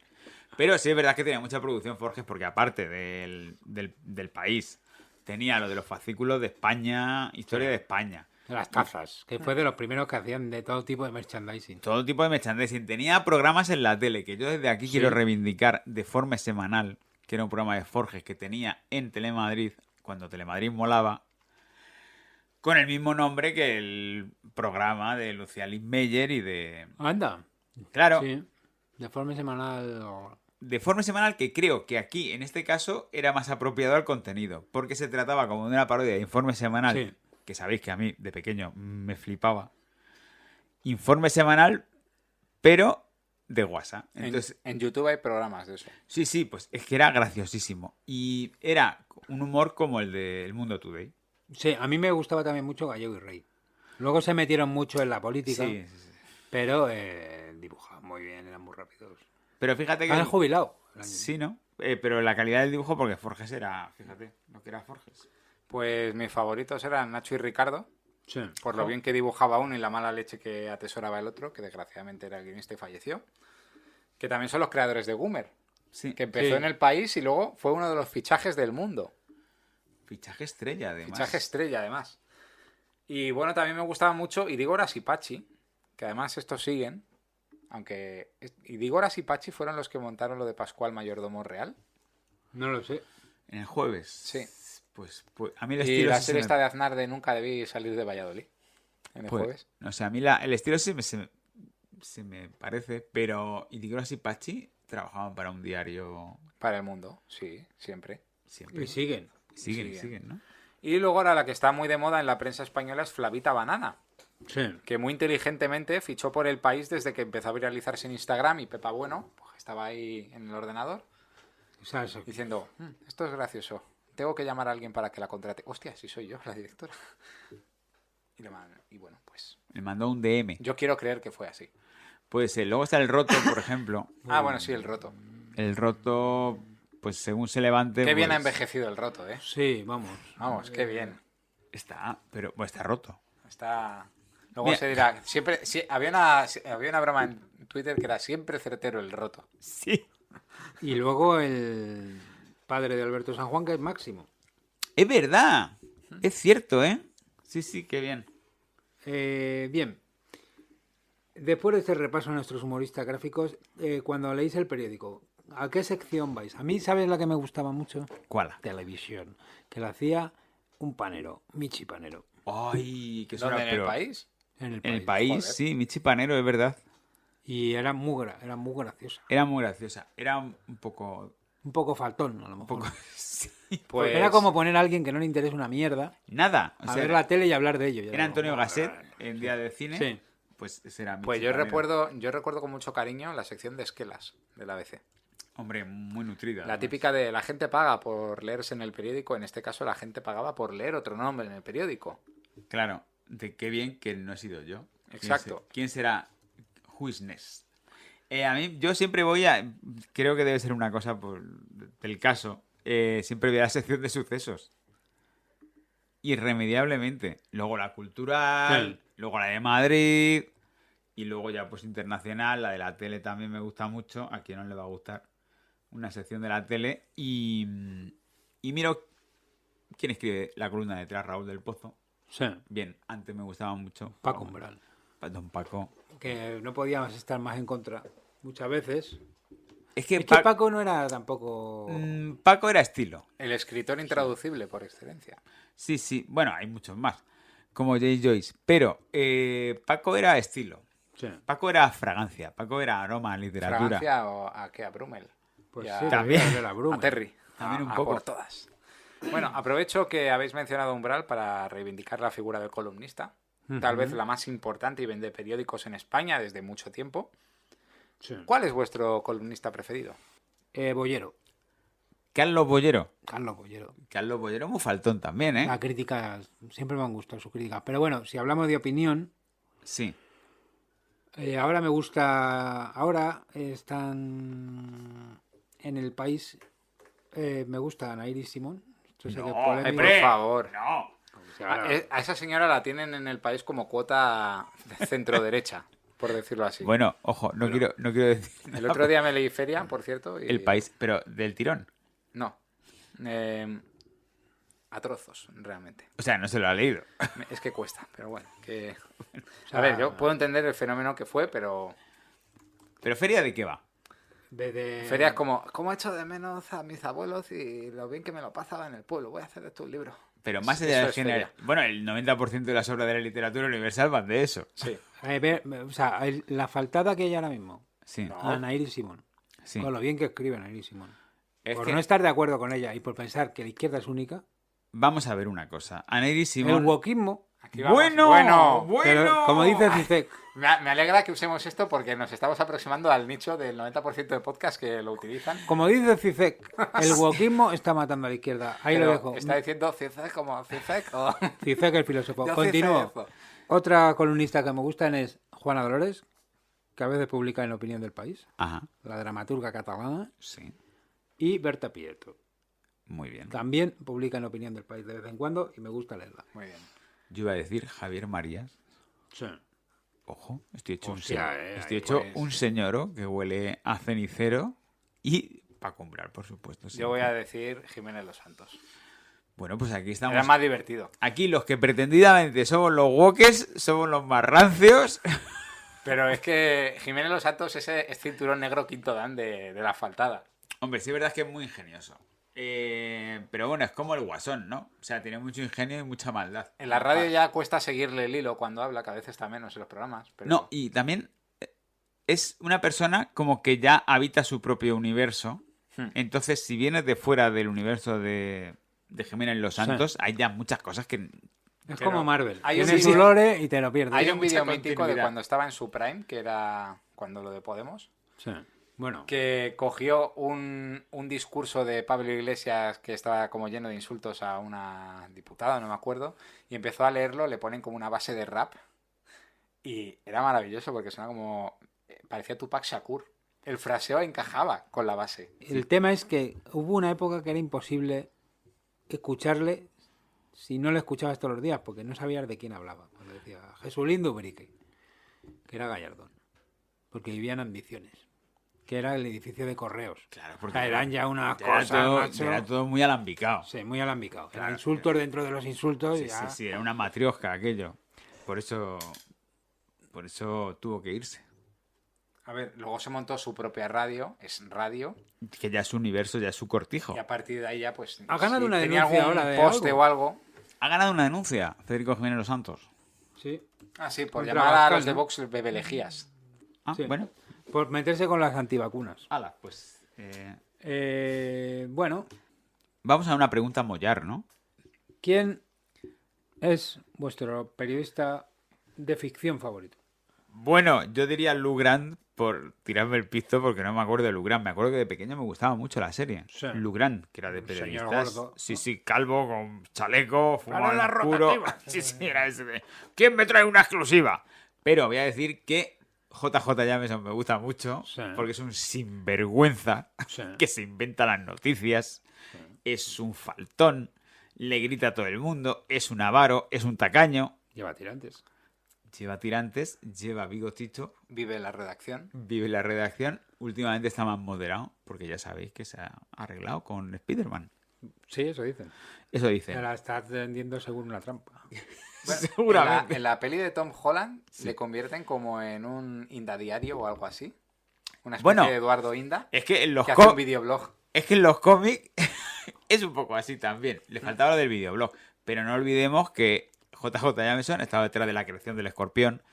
Pero sí es verdad que tenía mucha producción Forges, porque aparte del país, tenía lo de los fascículos de España, historia de España. Las tazas, que fue de los primeros que hacían de todo tipo de merchandising. Todo tipo de merchandising. Tenía programas en la tele, que yo desde aquí quiero reivindicar de forma semanal, que era un programa de Forges que tenía en Telemadrid, cuando Telemadrid molaba, con el mismo nombre que el programa de Lucía Meyer y de... Anda. Claro, Sí. De forma semanal. de forma semanal, que creo que aquí, en este caso, era más apropiado al contenido, porque se trataba como de una parodia de Informe Semanal, Sí. que sabéis que a mí, de pequeño, me flipaba. Informe Semanal, pero de WhatsApp. Entonces, En YouTube hay programas de eso. sí, pues es que era graciosísimo. Y era un humor como el de El Mundo Today. Sí, a mí me gustaba también mucho Gallego y Rey. Luego se metieron mucho en la política, Sí. pero dibujaban muy bien, eran muy rápidos. Pero fíjate que... Han jubilado. Sí, ¿no? Pero la calidad del dibujo, porque Forges era, fíjate, lo que era Forges. Pues mis favoritos eran Nacho y Ricardo, Sí. por lo bien que dibujaba uno y la mala leche que atesoraba el otro, que desgraciadamente era el guionista y falleció. Que también son los creadores de Goomer, Sí. que empezó Sí. en el país y luego fue uno de los fichajes del mundo. Fichaje estrella, además. Fichaje estrella, además. Y bueno, también me gustaba mucho Idígoras y Pachi, que además estos siguen, aunque Idígoras y Pachi fueron los que montaron lo de Pascual Mayordomo Real. No lo sé. En el jueves. Sí. Pues a mí el Y estilo la sí serie se esta me... de Aznar de Nunca debí salir de Valladolid, en el pues, jueves. no sé, a mí el estilo se me parece, pero Idígoras y Pachi trabajaban para un diario Para el mundo, sí, siempre. siempre. Y siguen. Siguen, ¿no? Y luego ahora la que está muy de moda en la prensa española es Flavita Banana, Sí. que muy inteligentemente fichó por el país desde que empezó a viralizarse en Instagram y Pepa Bueno pues, estaba ahí en el ordenador O sea, eso. diciendo, esto es gracioso, tengo que llamar a alguien para que la contrate. Hostia, si soy yo, la directora. Y bueno, pues Me mandó un DM. yo quiero creer que fue así. Pues luego está el roto, por ejemplo. Ah, bueno, sí, el roto. El roto, pues según se levante... Qué bien ha pues, envejecido el roto, ¿eh? Sí, vamos. Vamos, qué bien. Está, pero pues, está roto. Está... Luego Mira. se dirá, siempre... Sí, había una broma en Twitter que era siempre certero el roto. Sí. Y luego el padre de Alberto San Juan, que es Máximo. Es verdad. Es cierto, ¿eh? Sí, qué bien. Bien. Después de este repaso a nuestros humoristas gráficos, cuando leéis el periódico, ¿a qué sección vais? A mí, ¿sabes la que me gustaba mucho? ¿Cuál? Televisión. Que la hacía un panero, Michi Panero. Ay, que ¿Dónde? suena ¿En el pero... país? En En el país, Joder. sí, Michi Panero, es verdad. Y era muy graciosa. Era muy graciosa. Era un poco... Un poco faltón, a lo mejor. Sí. Pues... Era como poner a alguien que no le interesa una mierda Nada. O a sea, ver la tele y hablar de ello. Ya era digo, Antonio "Buah, Gasset en Día de Cine. Sí. Pues ese era Michi Pues yo Panero. recuerdo con mucho cariño la sección de esquelas del ABC. Hombre, muy nutrida. La además. típica de la gente paga por leerse en el periódico, en este caso la gente pagaba por leer otro nombre en el periódico. Claro, de qué bien que no he sido yo. Exacto. ¿Quién será Huisnes? A mí, yo siempre voy a... Creo que debe ser una cosa del caso. Siempre voy a la sección de sucesos. Irremediablemente. Luego la cultural, luego la de Madrid, y luego ya pues internacional, la de la tele también me gusta mucho. A quien no le va a gustar una sección de la tele. Y miro quién escribe la columna detrás, Raúl del Pozo. Sí. Bien, antes me gustaba mucho. Paco Umbral. Don Paco. Que no podíamos estar más en contra muchas veces. Es que, Es que Paco no era tampoco... Paco era estilo. El escritor intraducible por excelencia. Sí. Bueno, hay muchos más. Como Jay Joyce. Pero Paco era estilo. Sí. Paco era fragancia. Paco era aroma, literatura. ¿Fragancia o a qué? ¿A Brummel? Pues Y a- sí, También. de la bruma. A Terry. También un A poco. por todas. Bueno, aprovecho que habéis mencionado Umbral para reivindicar la figura del columnista. Tal vez la más importante y vende periódicos en España desde mucho tiempo. Sí. ¿Cuál es vuestro columnista preferido? Bollero. Carlos Bollero. Carlos Bollero. Carlos Bollero muy faltón también, ¿eh? La crítica, siempre me han gustado sus críticas. Pero bueno, si hablamos de opinión, Sí. ahora me gusta... Ahora están en el país... me gusta Anaíri Simón. Esto sé que es polémico. Ay, por favor. No. A esa señora la tienen en el país como cuota de centro-derecha, por decirlo así. Bueno, ojo, no quiero decir... El otro día me leí Feria, por cierto. Y... El país, pero del tirón. No. A trozos, realmente. O sea, no se lo ha leído. Es que cuesta, pero bueno. A ver, yo puedo entender el fenómeno que fue, pero... ¿Pero feria de qué va? Feria es como he hecho de menos a mis abuelos y lo bien que me lo pasaba en el pueblo. Voy a hacer de esto un libro. Pero más Eso allá del es género... feria. Bueno, el 90% de las obras de la literatura universal van de eso. Sí. O sea, la faltada que hay ahora mismo, Sí, Anaíris Simón, sí. con lo bien que escribe Anaíris Simón, Es por que no estar de acuerdo con ella y por pensar que la izquierda es única, vamos a ver una cosa. Anaïris el Simón... wokismo, Aquí vamos. ¡Bueno! pero como dice Zizek, Me alegra que usemos esto porque nos estamos aproximando al nicho del 90% de podcast que lo utilizan. como dice Zizek, el wokismo está matando a la izquierda. Ahí Pero lo dejo. ¿está diciendo Zizek como Zizek o...? Zizek, el filósofo. Yo Continúo. Zizek. Otra columnista que me gustan es Juana Dolores, que a veces publica en Opinión del País, Ajá, la dramaturga catalana, sí. y Berta Pietro. Muy bien. También publica en Opinión del País de vez en cuando y me gusta leerla. Muy bien. Yo iba a decir Javier Marías. Sí. Ojo, estoy hecho, Hostia, estoy ahí hecho pues. un señoro que huele a cenicero y para comprar, por supuesto. Yo voy a decir Jiménez Los Santos. Bueno, pues aquí estamos. Era más divertido. Aquí los que pretendidamente somos los wokes somos los más rancios. Pero es que Jiménez Los Santos ese es cinturón negro quinto dan de la faltada. Hombre, sí es verdad que es muy ingenioso. Pero bueno, es como el Guasón, ¿no? O sea, tiene mucho ingenio y mucha maldad. En la radio ya cuesta seguirle el hilo cuando habla, que a veces está menos en los programas. Pero... No, y también es una persona como que ya habita su propio universo. Entonces, si vienes de fuera del universo de Jiménez Los Santos, hay ya muchas cosas que... Es Pero como Marvel. hay un Tienes vídeo- su lore y te lo pierdes. Hay un mucha vídeo mítico de continuidad. cuando estaba en su prime, que era cuando lo de Podemos, Sí. Bueno, que cogió un discurso de Pablo Iglesias que estaba como lleno de insultos a una diputada, no me acuerdo, y empezó a leerlo, le ponen como una base de rap, y era maravilloso porque suena como... parecía Tupac Shakur. El fraseo encajaba con la base. el tema es que hubo una época que era imposible escucharle si no le escuchabas todos los días, porque no sabías de quién hablaba. Cuando decía Jesulín Dubrique, que era Gallardón, porque vivían ambiciones, que era el edificio de correos. Claro, O porque sea, eran ya unas ya era cosas, todo, macho. ya era todo muy alambicado. Sí, muy alambicado. Claro, Eran insultos dentro de los insultos. Sí, ya... sí, sí, era una matriosca aquello. Por eso tuvo que irse. A ver, luego se montó su propia radio, es radio, Que ya es su universo, ya es su cortijo. y a partir de ahí ya pues... Ha ganado una tenía denuncia algún ahora de poste algo. o algo... Ha ganado una denuncia, Federico Jiménez Los Santos. Sí. Ah, sí, por Contra llamar a Abascal, los de ¿no? Vox bebelejías. Ah, Sí. bueno. Por meterse con las antivacunas. Hala, pues... Bueno, Vamos a una pregunta mollar, ¿no? ¿quién es vuestro periodista de ficción favorito? Bueno, yo diría Lou Grant por tirarme el pisto porque no me acuerdo de Lou Grant. Me acuerdo que de pequeño me gustaba mucho la serie. Sí. Lou Grant, que era de Un señor periodistas. gordo. Sí, sí, calvo, con chaleco, Para la fumado puro. rotativa. Sí, sí, era ese de... ¿Quién me trae una exclusiva? Pero voy a decir que JJ Jameson me gusta mucho Sí. porque es un sinvergüenza Sí. que se inventa las noticias, es un faltón, le grita a todo el mundo, es un avaro, es un tacaño, Lleva tirantes. lleva tirantes, lleva bigotito, Vive en la redacción. vive en la redacción. Últimamente está más moderado porque ya sabéis que se ha arreglado con Spider-Man. Sí, eso dicen. Eso dice. Se la está tendiendo según una trampa. Bueno, Seguramente. En la peli de Tom Holland le convierten como en un indadiario o algo así. Una especie Bueno, de Eduardo Inda Es que en los que hace un cómics... videoblog. Es que en los cómics es un poco así también. Le faltaba lo del videoblog. Pero no olvidemos que JJ Jameson estaba detrás de la creación del Escorpión,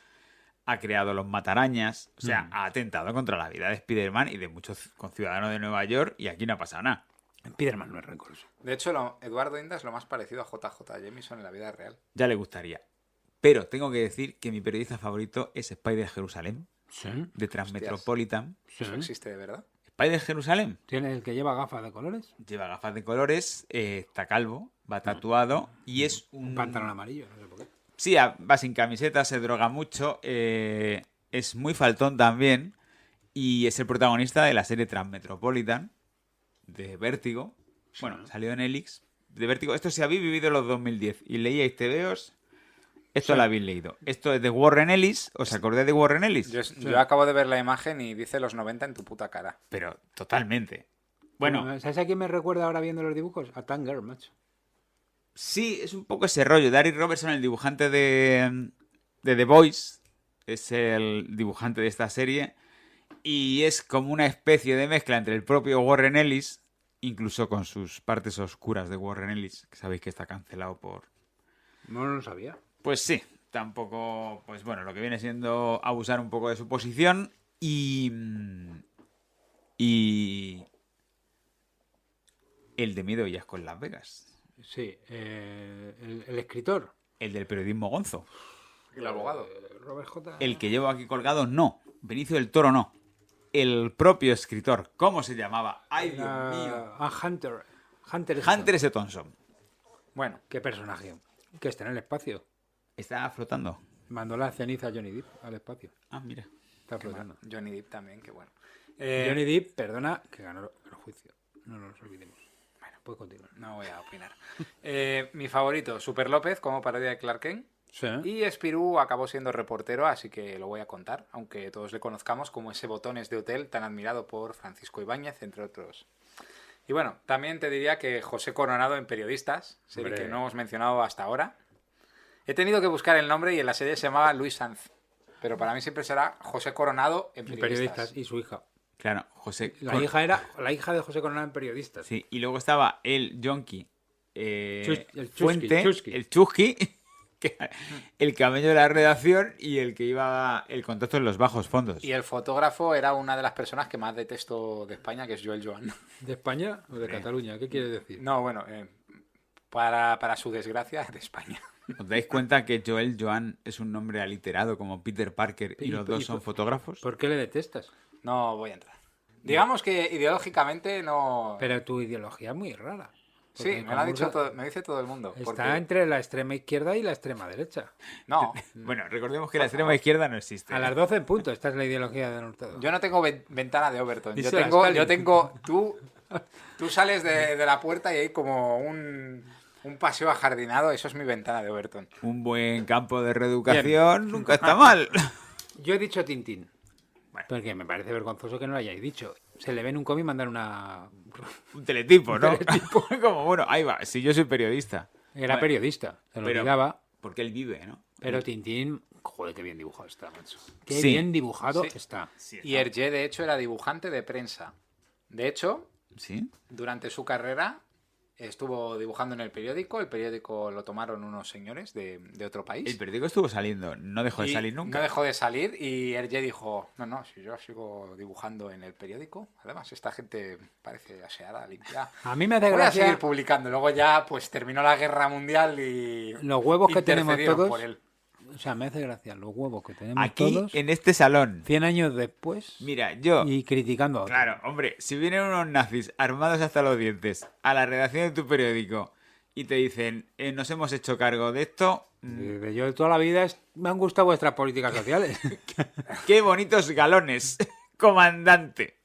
ha creado los matarañas, o sea, ha atentado contra la vida de Spider-Man y de muchos conciudadanos de Nueva York y aquí no ha pasado nada. Spiderman no es rencoroso. De hecho, Eduardo Inda es lo más parecido a JJ Jameson en la vida real. Ya le gustaría. Pero tengo que decir que mi periodista favorito es Spider Jerusalén, Sí. de Transmetropolitan. Sí. ¿Eso existe de verdad? Spider Jerusalén Tiene el que lleva gafas de colores. lleva gafas de colores, está calvo, va tatuado y es Un un... pantalón amarillo, no sé por qué. Sí, va sin camiseta, se droga mucho, es muy faltón también y es el protagonista de la serie Transmetropolitan de Vértigo. Bueno, salió en Elix de Vértigo. Esto si habéis vivido los 2010 y leíais TVOs, esto lo habéis leído. Esto es de Warren Ellis, ¿os acordáis de Warren Ellis? Yo acabo de ver la imagen y dice los 90 en tu puta cara. Pero totalmente. Bueno, ¿Sabes a quién me recuerda ahora viendo los dibujos? A Tanger, macho. sí, es un poco ese rollo. Derek Robertson, el dibujante de The Voice, es el dibujante de esta serie. Y es como una especie de mezcla entre el propio Warren Ellis incluso con sus partes oscuras de Warren Ellis, que sabéis que está cancelado por... No lo sabía. Pues sí, tampoco, pues bueno, lo que viene siendo abusar un poco de su posición y el de Miedo y Asco en Las Vegas, Sí, el escritor. el del periodismo gonzo, El abogado. Robert J. el que llevo aquí colgado, no, Benicio del Toro no, el propio escritor, ¿cómo se llamaba? ¡Ay, Dios mío! Hunter. Hunter. Hunter S. Thompson. Bueno, Qué personaje. Que está en el espacio. Está flotando. Mandó la ceniza a Johnny Depp al espacio. Ah, mira. Está flotando. Johnny Depp también, que bueno. Johnny Depp, perdona, que ganó el juicio. No nos olvidemos. Bueno, puede continuar. No voy a opinar. Mi favorito, Super López, como parodia de Clark Kent. Sí. Y Spirou acabó siendo reportero, así que lo voy a contar, aunque todos le conozcamos como ese botones de hotel tan admirado por Francisco Ibáñez, entre otros. Y bueno, también te diría que José Coronado en Periodistas, serie Hombre. que no hemos mencionado hasta ahora. He tenido que buscar el nombre y en la serie se llamaba Luis Sanz, pero para mí siempre será José Coronado en Periodistas. Periodistas y su hija. Claro, José... La hija era la hija de José Coronado en Periodistas. Sí, y luego estaba el Yonki El Chusqui, Fuente, Chusqui. el Chusqui, que era el camello de la redacción y el que iba el contacto en los bajos fondos. Y el fotógrafo era una de las personas que más detesto de España, que es Joel Joan. ¿De España o de Cataluña? ¿Qué quieres decir? No, bueno, para su desgracia, de España. ¿Os dais cuenta que Joel Joan es un nombre aliterado como Peter Parker y los dos son fotógrafos? ¿Por qué le detestas? No voy a entrar. Digamos que ideológicamente no... Pero tu ideología es muy rara. Sí, Porque me lo ha dicho comulga- todo, me dice todo el mundo. Está porque- entre la extrema izquierda y la extrema derecha. No, Bueno, recordemos que la extrema izquierda no existe. A las 12 en punto. Esta es la ideología de Hurtado. yo no tengo ventana de Overton. Yo Díselo a tengo, Stalin. tú sales de la puerta y hay como un paseo ajardinado. Eso es mi ventana de Overton. Un buen campo de reeducación nunca está mal. Yo he dicho Tintín. Bueno. Porque me parece vergonzoso que no lo hayáis dicho. Se le ve en un cómic mandar una... Un teletipo, ¿no? Como, bueno, ahí va, si yo soy periodista. Era Bueno, periodista. Se lo pero- olvidaba. Porque él vive, ¿no? Pero Tintín... Joder, qué bien dibujado está, macho. Qué Sí. bien dibujado Sí. está. Sí, Y Hergé, de hecho, era dibujante de prensa. De hecho, ¿Sí? durante su carrera estuvo dibujando en el periódico lo tomaron unos señores de otro país. El periódico estuvo saliendo, no dejó de Y salir nunca. No dejó de salir y Hergé dijo, no, si yo sigo dibujando en el periódico, además esta gente parece aseada, limpia. A mí me hace Voy a gracia seguir publicando. Luego ya pues terminó la guerra mundial y los huevos que tenemos intercedieron todos. por él. O sea, me hace gracia los huevos que tenemos Aquí, todos en este salón. 100 años después Mira, yo... y criticando a otros. Claro, hombre, si vienen unos nazis armados hasta los dientes a la redacción de tu periódico y te dicen, nos hemos hecho cargo de esto, Yo toda la vida me han gustado vuestras políticas sociales. qué bonitos galones, comandante.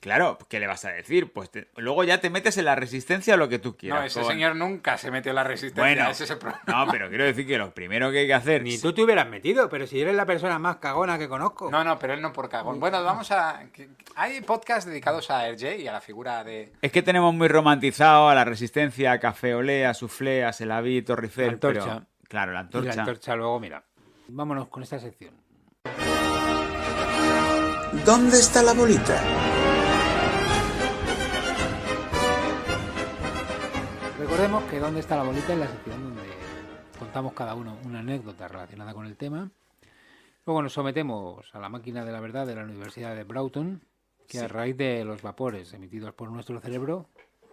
Claro, ¿qué le vas a decir? Pues luego ya te metes en la resistencia o lo que tú quieras. No, ese con- señor nunca se metió en la resistencia. Bueno, Ese es el problema. no, pero quiero decir que lo primero que hay que hacer... Ni tú te hubieras metido, pero si eres la persona más cagona que conozco. No, pero él no por cagón. Bueno, vamos a... Hay podcasts dedicados a Hergé y a la figura de... Es que tenemos muy romantizado a la resistencia, a Café Olé, a Soufflé, a Selaví, Torrifel, La antorcha. pero... Claro, la Y antorcha. la antorcha luego, mira. Vámonos con esta sección. ¿Dónde está la bolita? Recordemos que ¿Dónde está la bolita? Es la sección donde contamos cada uno una anécdota relacionada con el tema. Luego nos sometemos a la máquina de la verdad de la Universidad de Broughton, que a raíz de los vapores emitidos por nuestro cerebro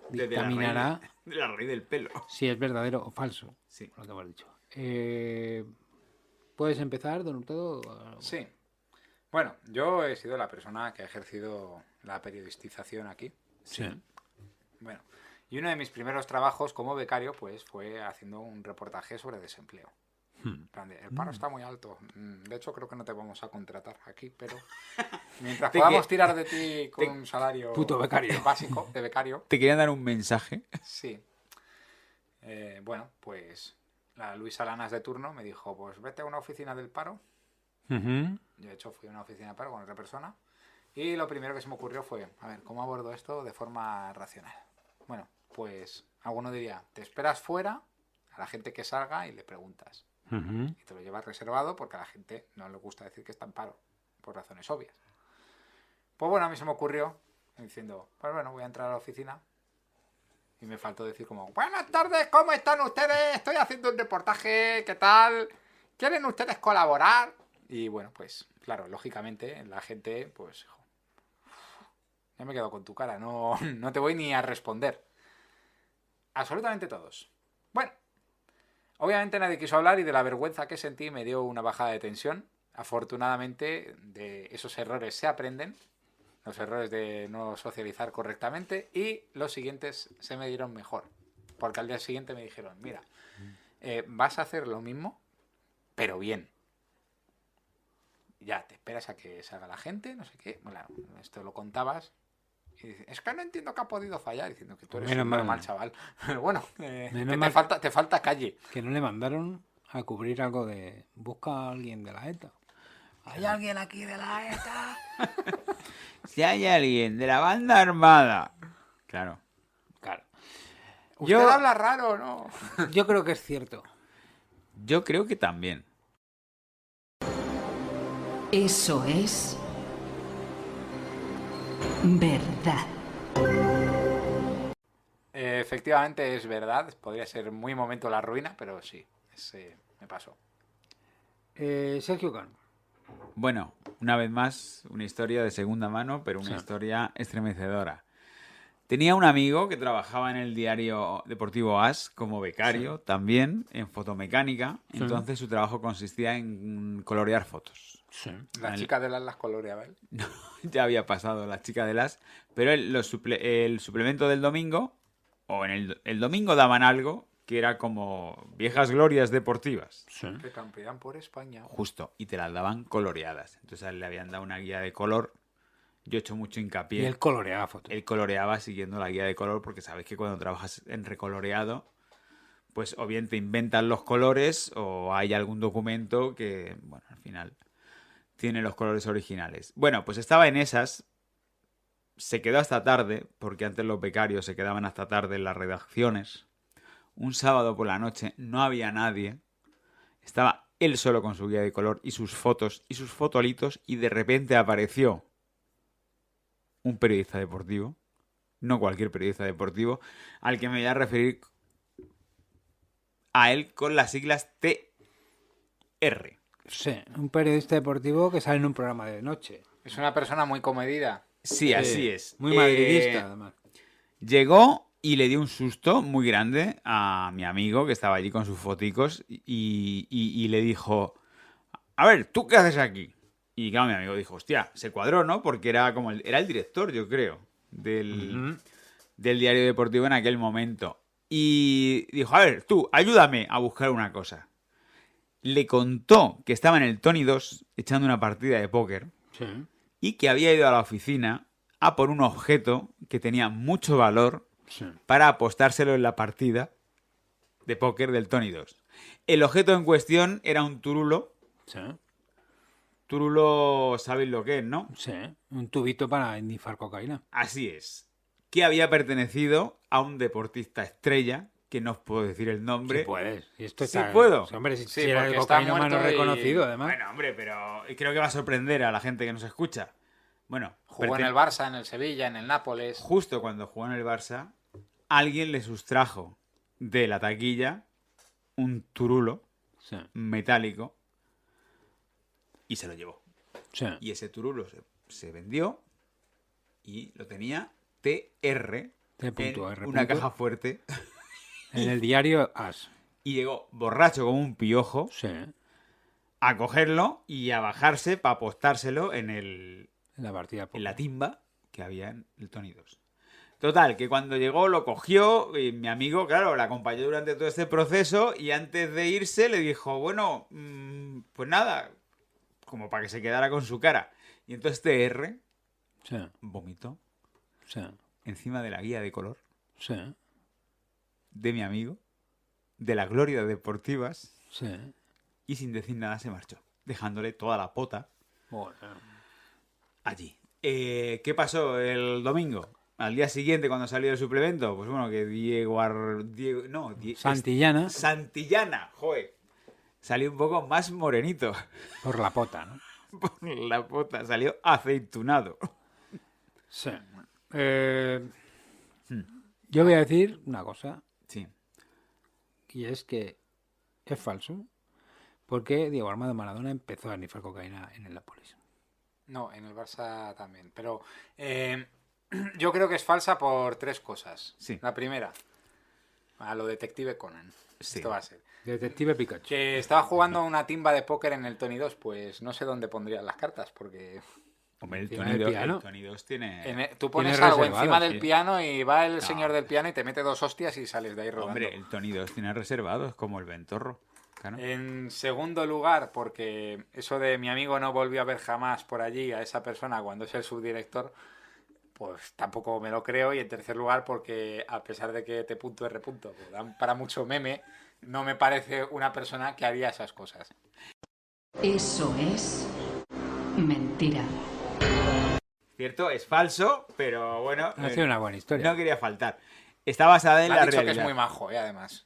Desde la dictaminará raíz- de la raíz del pelo. si es verdadero o falso Sí. lo que hemos dicho. ¿Puedes empezar, don Hurtado? Sí. Bueno, yo he sido la persona que ha ejercido la periodistización aquí. Sí. Bueno, y uno de mis primeros trabajos como becario pues fue haciendo un reportaje sobre desempleo. En plan de, el paro está muy alto. De hecho, creo que no te vamos a contratar aquí, pero mientras Te podamos que- tirar de ti con un salario Puto becario. básico de becario, Te querían dar un mensaje. sí. Bueno, pues la Luisa Lanas de turno me dijo, pues vete a una oficina del paro. Ujú. Yo, de hecho, fui a una oficina de paro con otra persona. Y lo primero que se me ocurrió fue, a ver, ¿cómo abordo esto de forma racional? Bueno, pues alguno diría, te esperas fuera a la gente que salga y le preguntas. Ujú. Y te lo llevas reservado porque a la gente no le gusta decir que está en paro, por razones obvias. Pues bueno, a mí se me ocurrió, diciendo, pues bueno, voy a entrar a la oficina Y me faltó decir como, buenas tardes, ¿cómo están ustedes? Estoy haciendo un reportaje, ¿qué tal? ¿Quieren ustedes colaborar? Y bueno, pues claro, lógicamente la gente, pues... Ya me he quedado con tu cara, no te voy ni a responder. Absolutamente todos. Bueno, obviamente nadie quiso hablar y de la vergüenza que sentí me dio una bajada de tensión. Afortunadamente, de esos errores se aprenden. Los errores de no socializar correctamente. Y los siguientes se me dieron mejor. Porque al día siguiente me dijeron, mira, vas a hacer lo mismo, pero bien. Ya, te esperas a que salga la gente, no sé qué. Bueno, esto lo contabas. Y dices, es que no entiendo que ha podido fallar. Diciendo que tú eres un normal chaval. Pero bueno, te falta calle. Que no le mandaron a cubrir algo de... Busca a alguien de la ETA. ¿Hay alguien aquí de la ETA? Si hay alguien de la banda armada. Claro. ¿Usted habla raro o no? Yo creo que es cierto. Yo creo que también. Eso es verdad. Efectivamente es verdad. Podría ser muy momento la ruina, pero sí, me pasó. Sergio Cano. Bueno, una vez más, una historia de segunda mano, pero una historia estremecedora. Tenía un amigo que trabajaba en el diario deportivo AS como becario, también en fotomecánica. Entonces su trabajo consistía en colorear fotos. Sí. La chica de las coloreaba él. No, ya había pasado la chica de las, pero el suplemento del domingo, o en el domingo daban algo que era como viejas glorias deportivas. Que campean por España. Justo, y te las daban coloreadas. Entonces a él le habían dado una guía de color. Yo he hecho mucho hincapié. Y él coloreaba fotos. Él coloreaba siguiendo la guía de color porque sabes que cuando trabajas en recoloreado, pues o bien te inventan los colores o hay algún documento que, bueno, al final tiene los colores originales. Bueno, pues estaba en esas. Se quedó hasta tarde, porque antes los becarios se quedaban hasta tarde en las redacciones. Un sábado por la noche no había nadie. Estaba él solo con su guía de color y sus fotos y sus fotolitos y de repente apareció un periodista deportivo, no cualquier periodista deportivo, al que me voy a referir a él con las siglas TR. Sí, un periodista deportivo que sale en un programa de noche. Es una persona muy comedida. Sí, así es. Muy madridista, además. Llegó y le dio un susto muy grande a mi amigo que estaba allí con sus foticos y le dijo, a ver, ¿tú qué haces aquí? Y claro, mi amigo dijo, hostia, se cuadró, ¿no? Porque era como era el director, yo creo, del diario deportivo en aquel momento. Y dijo, a ver, tú, ayúdame a buscar una cosa. Le contó que estaba en el Tony 2 echando una partida de póker y que había ido a la oficina a por un objeto que tenía mucho valor para apostárselo en la partida de póker del Tony 2. El objeto en cuestión era un turulo. Sí. Turulo, ¿sabéis lo que es, no? Sí, un tubito para indifar cocaína. Así es. Que había pertenecido a un deportista estrella, que no os puedo decir el nombre. Sí puedes. Y esto sí está... puedo. Sí, hombre, Sí, si era el porque está cocainómano muerto y- reconocido, además. Bueno, hombre, pero creo que va a sorprender a la gente que nos escucha. Bueno, Jugó en el Barça, en el Sevilla, en el Nápoles. justo cuando jugó en el Barça, alguien le sustrajo de la taquilla un turulo Sí, metálico y se lo llevó. sí. Y ese turulo se vendió y lo tenía TR T.R. en una caja fuerte En el diario AS. y llegó borracho como un piojo Sí, a cogerlo y a bajarse para apostárselo en la partida. en la timba que había en el Tony 2. Total, que cuando llegó lo cogió y mi amigo, claro, la acompañó durante todo este proceso y antes de irse le dijo, bueno, pues nada, como para que se quedara con su cara. Y entonces TR Sí, vomitó sí, encima de la guía de color sí, de mi amigo, de la Gloria Deportivas, sí. y sin decir nada se marchó, dejándole toda la pota Bueno, allí. ¿Qué pasó el domingo? Al día siguiente, cuando salió el suplemento, pues bueno, que Santillana Santillana, joder, salió un poco más morenito por la pota, ¿no? por la pota, salió aceitunado. Sí. Yo voy a decir una cosa, Sí. y es que es falso, porque Diego Armando Maradona empezó a snifar cocaína en el Nápoles. No, en el Barça también. Pero yo creo que es falsa por 3 cosas. Sí. La primera, a lo Detective Conan. Sí. Esto va a ser. Detective Pikachu. Que estaba jugando una timba de póker en el Tony 2, pues no sé dónde pondrían las cartas, porque Hombre, el Encima Tony del 2, piano. el Tony 2 tiene... tú pones Tiene algo reservadas, encima del sí. piano y va el señor del piano y te mete 2 hostias y sales de ahí rodando. Hombre, el Tony 2 tiene reservados, como el Ventorro. Claro. En segundo lugar, porque eso de mi amigo no volvió a ver jamás por allí a esa persona cuando es el subdirector, pues tampoco me lo creo. Y en tercer lugar, porque a pesar de que T.R. pues, dan para mucho meme, no me parece una persona que haría esas cosas. Eso es mentira. Cierto, es falso, pero bueno... Ha sido una buena historia. No quería faltar. Está basada en Me la ha dicho realidad. que es muy majo, además.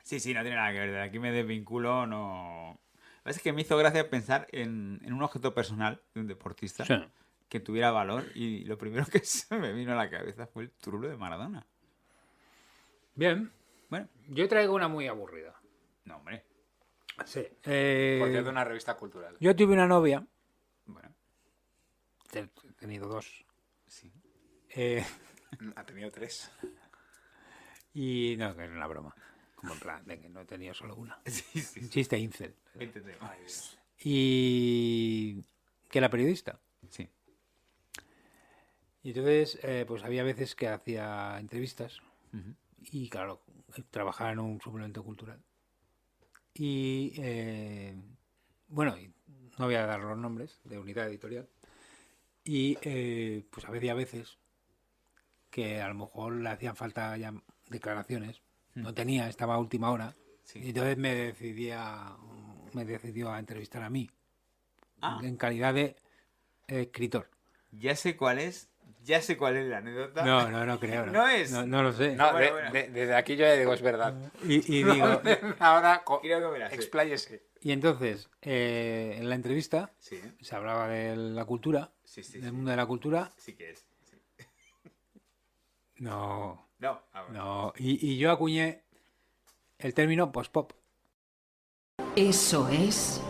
Sí, no tiene nada que ver. De aquí me desvinculo, no... Lo que pasa es que me hizo gracia pensar en un objeto personal de un deportista Sí. que tuviera valor y lo primero que se me vino a la cabeza fue el trulo de Maradona. Bien. Bueno, Yo traigo una muy aburrida. no, hombre. Sí. Porque es de una revista cultural. Yo tuve una novia, Bueno, he tenido 2, sí. Ha tenido 3. y no, que es una broma. Como en plan, de que no he tenido solo una. Sí. Un chiste incel. Entendemos. Y que era periodista. Sí. Y entonces, pues había veces que hacía entrevistas Ujú. y, claro, trabajaba en un suplemento cultural. Y, bueno, y no voy a dar los nombres de unidad editorial. Y, pues había veces que a lo mejor le hacían falta ya declaraciones. No tenía, estaba a última hora. Sí. Y entonces me decidió a entrevistar a mí. Ah. En calidad de escritor. Ya sé cuál es la anécdota. No creo. No es. No lo sé. No, Bueno. desde aquí yo ya digo, es verdad. Y digo, Ahora, Creo que me la sé. expláyese. y entonces, en la entrevista Sí, se hablaba de la cultura, sí, del mundo de la cultura. sí que es. Sí. No. No. Y yo acuñé el término post-pop. Eso es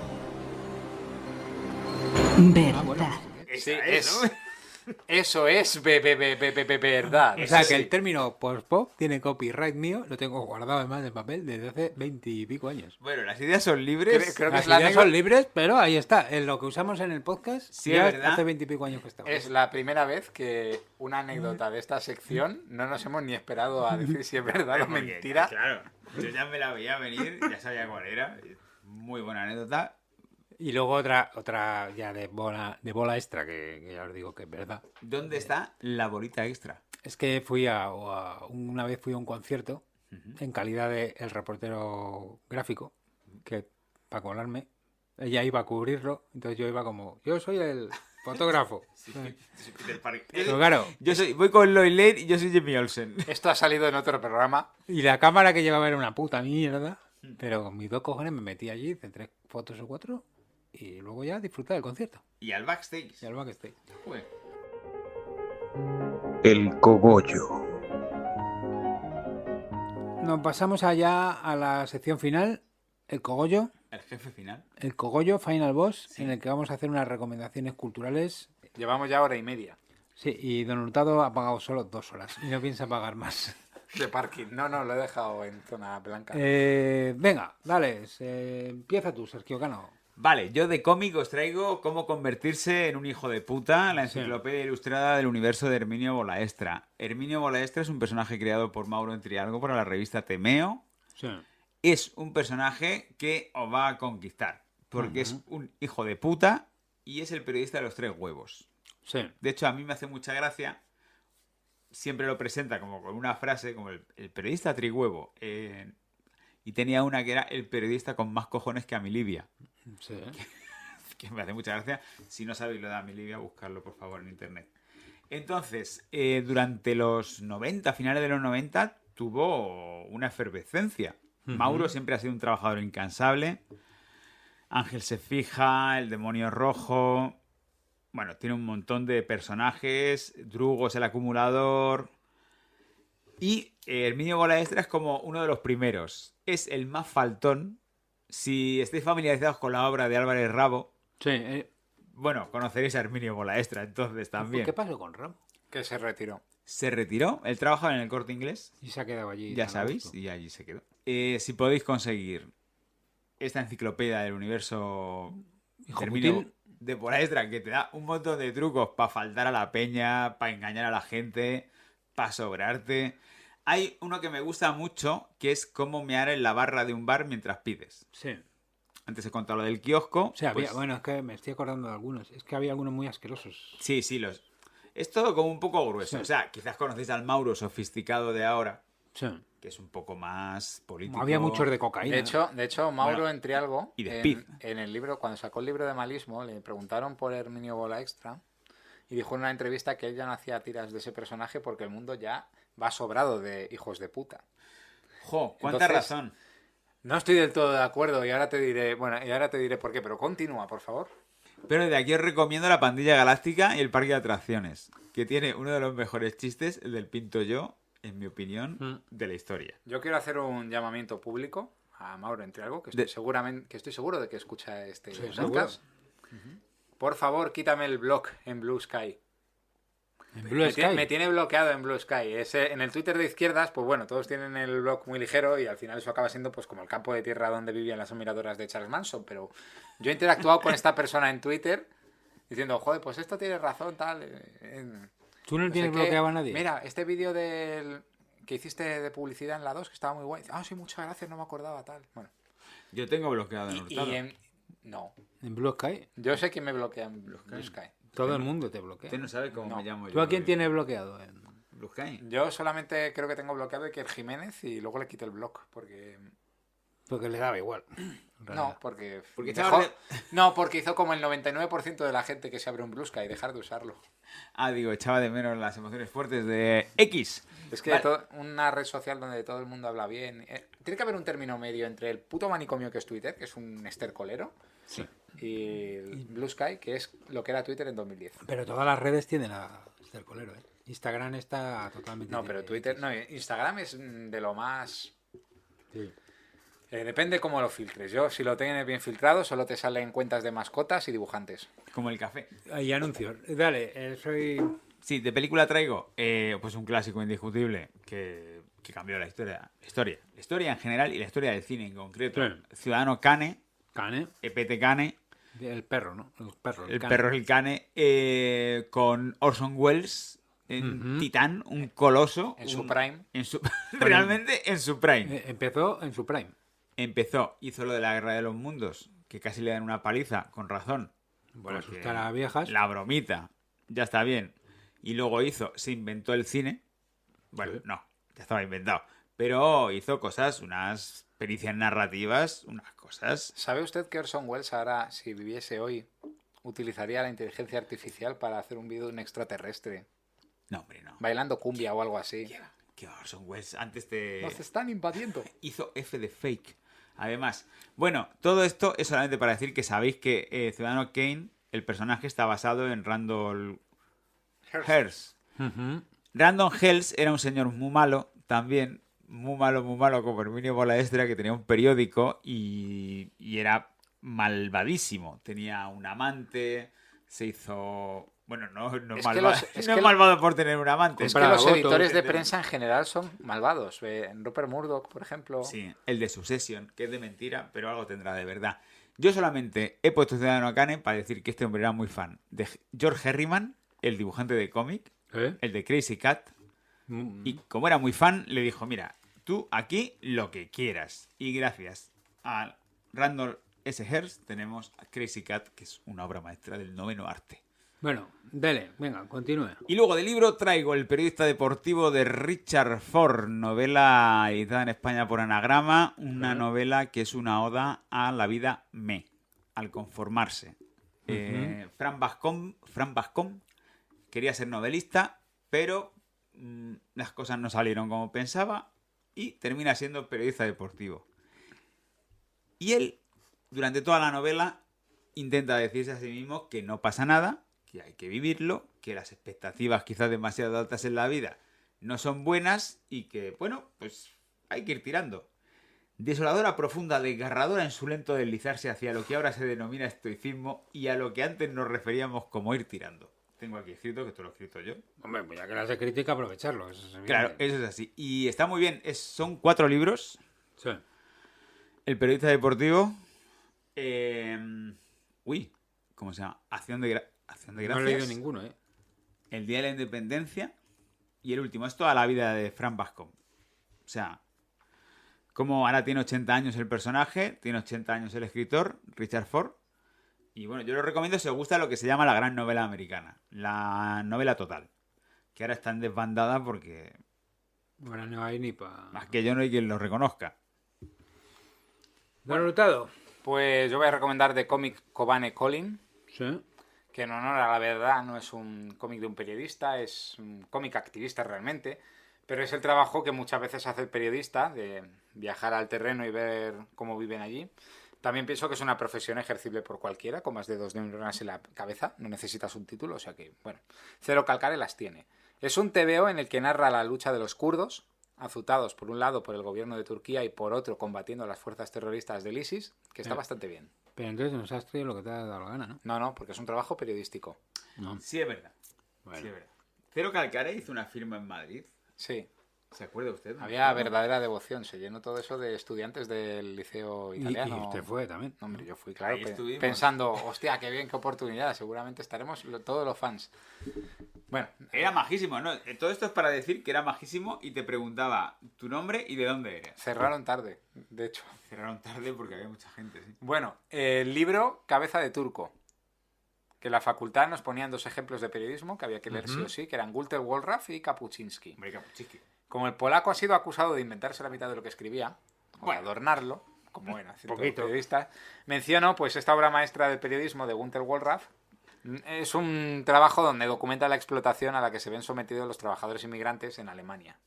verdad. Sí, eso es verdad. O sea, Sí. que el término post-pop tiene copyright mío, lo tengo guardado además en papel desde hace 20 y pico años. Bueno, las ideas son libres. Creo que Las es la ideas anécdota- son libres, pero ahí está, en lo que usamos en el podcast, Sí, ya es verdad. hace 20 y pico años que estamos. Es la primera vez que una anécdota de esta sección no nos hemos ni esperado a decir si es verdad o Porque, mentira. Claro, yo ya me la veía venir, ya sabía cuál era. Muy buena anécdota. Y luego otra ya de bola extra, que ya os digo que es verdad. ¿Dónde está la bolita extra? Es que una vez fui a un concierto en calidad de el reportero gráfico, que para colarme, ella iba a cubrirlo, entonces yo iba como, yo soy el fotógrafo. Pero claro, Voy con Lloyd Lane y yo soy Jimmy Olsen. Esto ha salido en otro programa. y la cámara que llevaba era una puta mierda, pero con mis 2 cojones me metí allí, hice 3 fotos o 4 y luego ya disfrutar del concierto. Y al backstage. Y al backstage. Joder. El cogollo. Nos pasamos allá a la sección final, el cogollo. El jefe final. El cogollo Final Boss, en el que vamos a hacer unas recomendaciones culturales. Llevamos ya 1h30 Sí, y Don Hurtado ha pagado solo 2 horas y no piensa pagar más. de parking. No, lo he dejado en zona blanca. Venga, dale, empieza tú, Sergio Cano. Vale, yo de cómic os traigo Cómo convertirse en un hijo de puta, la enciclopedia ilustrada del universo de Herminio Bolaestra. Herminio Bolaestra es un personaje creado por Mauro Entrialgo para la revista Temeo. Sí. Es un personaje que os va a conquistar, porque es un hijo de puta y es el periodista de los 3 huevos. Sí. De hecho, a mí me hace mucha gracia, siempre lo presenta como con una frase, como el periodista trihuevo. Y tenía una que era el periodista con más cojones que Amilibia. Sí. Que me hace mucha gracia. Si no sabéis lo de Amilibia, buscarlo por favor en internet. Entonces, durante los 90, finales de los 90, tuvo una efervescencia. Mauro siempre ha sido un trabajador incansable. Ángel se fija, el demonio rojo. Bueno, tiene un montón de personajes. Drugo es el acumulador. Y Herminio Bolaestra es como uno de los primeros. Es el más faltón. Si estáis familiarizados con la obra de Álvarez Rabo, Sí. bueno, conoceréis a Herminio Bolaestra, entonces también. ¿Qué pasó con Ram? Que se retiró. Se retiró, él trabajaba en el Corte Inglés, Y se ha quedado allí. ya tan a sabéis, gusto. y allí se quedó. Si podéis conseguir esta enciclopedia del universo Hijo Herminio putil. de Bolaestra, que te da un montón de trucos para faltar a la peña, para engañar a la gente, para sobrarte. Hay uno que me gusta mucho, que es cómo mear en la barra de un bar mientras pides. Sí. Antes he contado lo del kiosco. O sea, pues, bueno, es que me estoy acordando de algunos. Es que había algunos muy asquerosos. sí, es todo como un poco grueso. Sí. O sea, quizás conocéis al Mauro sofisticado de ahora, Sí. que es un poco más político. Había muchos de cocaína. De hecho, Mauro Bueno, Entrialgo, y de Speed. en el libro, cuando sacó el libro de Malismo, le preguntaron por Herminio Bolaestra y dijo en una entrevista que él ya no hacía tiras de ese personaje porque el mundo ya va sobrado de hijos de puta. Jo, cuánta Entonces, razón. No estoy del todo de acuerdo y ahora te diré por qué, pero continúa, por favor. Pero de aquí os recomiendo la Pandilla Galáctica y el Parque de Atracciones, que tiene uno de los mejores chistes, el del Pinto Yo, en mi opinión, de la historia. Yo quiero hacer un llamamiento público a Mauro Entrialgo, que estoy seguro de que escucha este podcast. Por favor, quítame el blog en Blue Sky. En Blue Sky. Me tiene bloqueado en Blue Sky. En el Twitter de izquierdas, pues bueno, todos tienen el blog muy ligero y al final eso acaba siendo pues como el campo de tierra donde vivían las admiradoras de Charles Manson. Pero yo he interactuado con esta persona en Twitter diciendo, joder, pues esto tiene razón, tal. ¿Tú no No tienes sé qué. bloqueado a nadie? Mira, este vídeo que hiciste de publicidad en la 2, que estaba muy guay. Ah, sí, muchas gracias, no me acordaba, tal. Bueno. Yo tengo bloqueado en Hurtado. No. ¿En Blue Sky? Yo sé quién me bloquea en Blue Sky. Todo el mundo te bloquea. Usted no sabe cómo No. me llamo yo. ¿Tú a quién tienes bloqueado? Blue Sky. Yo solamente creo que tengo bloqueado a Iker Jiménez y luego le quito el blog, porque... Porque le daba igual. No, porque... Porque dejó- estaba No, porque hizo como el 99% de la gente que se abre un Blue Sky, dejar de usarlo. Digo, echaba de menos las emociones fuertes de X. Es que Vale. una red social donde todo el mundo habla bien... tiene que haber un término medio entre el puto manicomio que es Twitter, que es un estercolero, Sí. y el Blue Sky, que es lo que era Twitter en 2010. Pero todas las redes tienden a ser colero, ¿eh? Instagram está totalmente... No, pero Twitter... No, Instagram es de lo más... Sí. Depende cómo lo filtres. Yo, si lo tienes bien filtrado, solo te salen cuentas de mascotas y dibujantes. Como el café. Hay anuncios. Dale, soy... Sí, de película traigo pues un clásico indiscutible que cambió la historia. La historia en general y la historia del cine en concreto. Sí. Ciudadano Kane, Cane. EPT Kane, El perro, ¿no? El perro. el cane. perro es el Kane, con Orson Welles en Ujú. Titán, un coloso. En su prime. Realmente en su prime. Empezó en su prime. Hizo lo de la Guerra de los Mundos, que casi le dan una paliza, con razón. Bueno, Porque asustar a viejas. La bromita, ya está bien. Y luego se inventó el cine. Bueno, Sí. no, ya estaba inventado. Pero hizo cosas, unas pericias narrativas, unas cosas. ¿Sabe usted que Orson Welles ahora, si viviese hoy, utilizaría la inteligencia artificial para hacer un vídeo de un extraterrestre No, hombre, no. bailando cumbia o algo así? Que Orson Welles antes de... Nos están invadiendo. hizo F de fake. Además, bueno, todo esto es solamente para decir que sabéis que Ciudadano Kane, el personaje, está basado en Randall Hearst. Ujú. Randall Hearst era un señor muy malo, también, muy malo como Herminio Bolaestra, que tenía un periódico y era malvadísimo. Tenía un amante, se hizo... Bueno, no Es que malvado, los- es no es que malvado por tener un amante. Es que Compraba los votos, editores de etcétera. prensa en general son malvados. Rupert Murdoch, por ejemplo. Sí, el de Succession, que es de mentira, pero algo tendrá de verdad. Yo solamente he puesto Ciudadano Kane para decir que este hombre era muy fan de George Herriman, el dibujante de cómic, ¿Eh? el de Crazy Cat, Mm. y como era muy fan, le dijo, mira, tú aquí lo que quieras. Y gracias a Randall S. Hearst tenemos a Crazy Cat, que es una obra maestra del noveno arte. Bueno, dale, venga, continúe. Y luego del libro traigo El periodista deportivo de Richard Ford, novela editada en España por Anagrama, una novela que es una oda a la vida al conformarse. Fran Bascom quería ser novelista, pero las cosas no salieron como pensaba y termina siendo periodista deportivo. Y él, durante toda la novela, intenta decirse a sí mismo que no pasa nada, que hay que vivirlo, que las expectativas quizás demasiado altas en la vida no son buenas y que, bueno, pues hay que ir tirando. Desoladora, profunda, desgarradora en su lento deslizarse hacia lo que ahora se denomina estoicismo y a lo que antes nos referíamos como ir tirando. Tengo aquí escrito, que esto lo he escrito yo. Hombre, pues ya que las he escrito hay que aprovecharlo. Eso es Claro, eso es así. Y está muy bien. Son 4 libros. Sí. El periodista deportivo. ¿Cómo se llama? Acción de Gracias. No he leído ninguno, ¿eh? El Día de la Independencia. Y el último, es toda la vida de Fran Bascom. O sea, como ahora tiene 80 años el personaje, tiene 80 años el escritor, Richard Ford. Y bueno, yo lo recomiendo si os gusta lo que se llama la gran novela americana. La novela total. Que ahora está en desbandada porque... Bueno, no hay ni para... Más que yo no hay quien lo reconozca. Don Hurtado. Pues yo voy a recomendar The Comic Kobane Colin, Sí. que en honor a la verdad no es un cómic de un periodista, es un cómic activista realmente, pero es el trabajo que muchas veces hace el periodista, de viajar al terreno y ver cómo viven allí. También pienso que es una profesión ejercible por cualquiera, con más de 2 neuronas en la cabeza, no necesitas un título, o sea que, bueno, cero calcare las tiene. Es un TVO en el que narra la lucha de los kurdos, azutados por un lado por el gobierno de Turquía y por otro combatiendo a las fuerzas terroristas del ISIS, que está bastante bien. Pero entonces nos has traído lo que te ha dado la gana, ¿no? No, porque es un trabajo periodístico. No. Sí, es verdad. Bueno. Sí, es verdad. Cero Calcare hizo una firma en Madrid. Sí. ¿Se acuerda usted? Había verdadera devoción, se llenó todo eso de estudiantes del liceo italiano. Y usted fue también. Hombre, yo fui, claro, Ahí estuvimos. pensando, hostia, qué bien, qué oportunidad, seguramente estaremos todos los fans. Bueno, Era majísimo, ¿no? Todo esto es para decir que era majísimo y te preguntaba tu nombre y de dónde eres. cerraron tarde, de hecho. Cerraron tarde porque había mucha gente, sí. Bueno, el libro Cabeza de Turco, que en la facultad nos ponían 2 ejemplos de periodismo que había que leer sí o sí, que eran Günter Wollraff y Kapuczynski. Hombre, Kapuczynski. Como el polaco ha sido acusado de inventarse la mitad de lo que escribía, o de adornarlo, como bueno, ciertos periodistas, menciono pues esta obra maestra del periodismo de Günter Wollraff. Es un trabajo donde documenta la explotación a la que se ven sometidos los trabajadores inmigrantes en Alemania.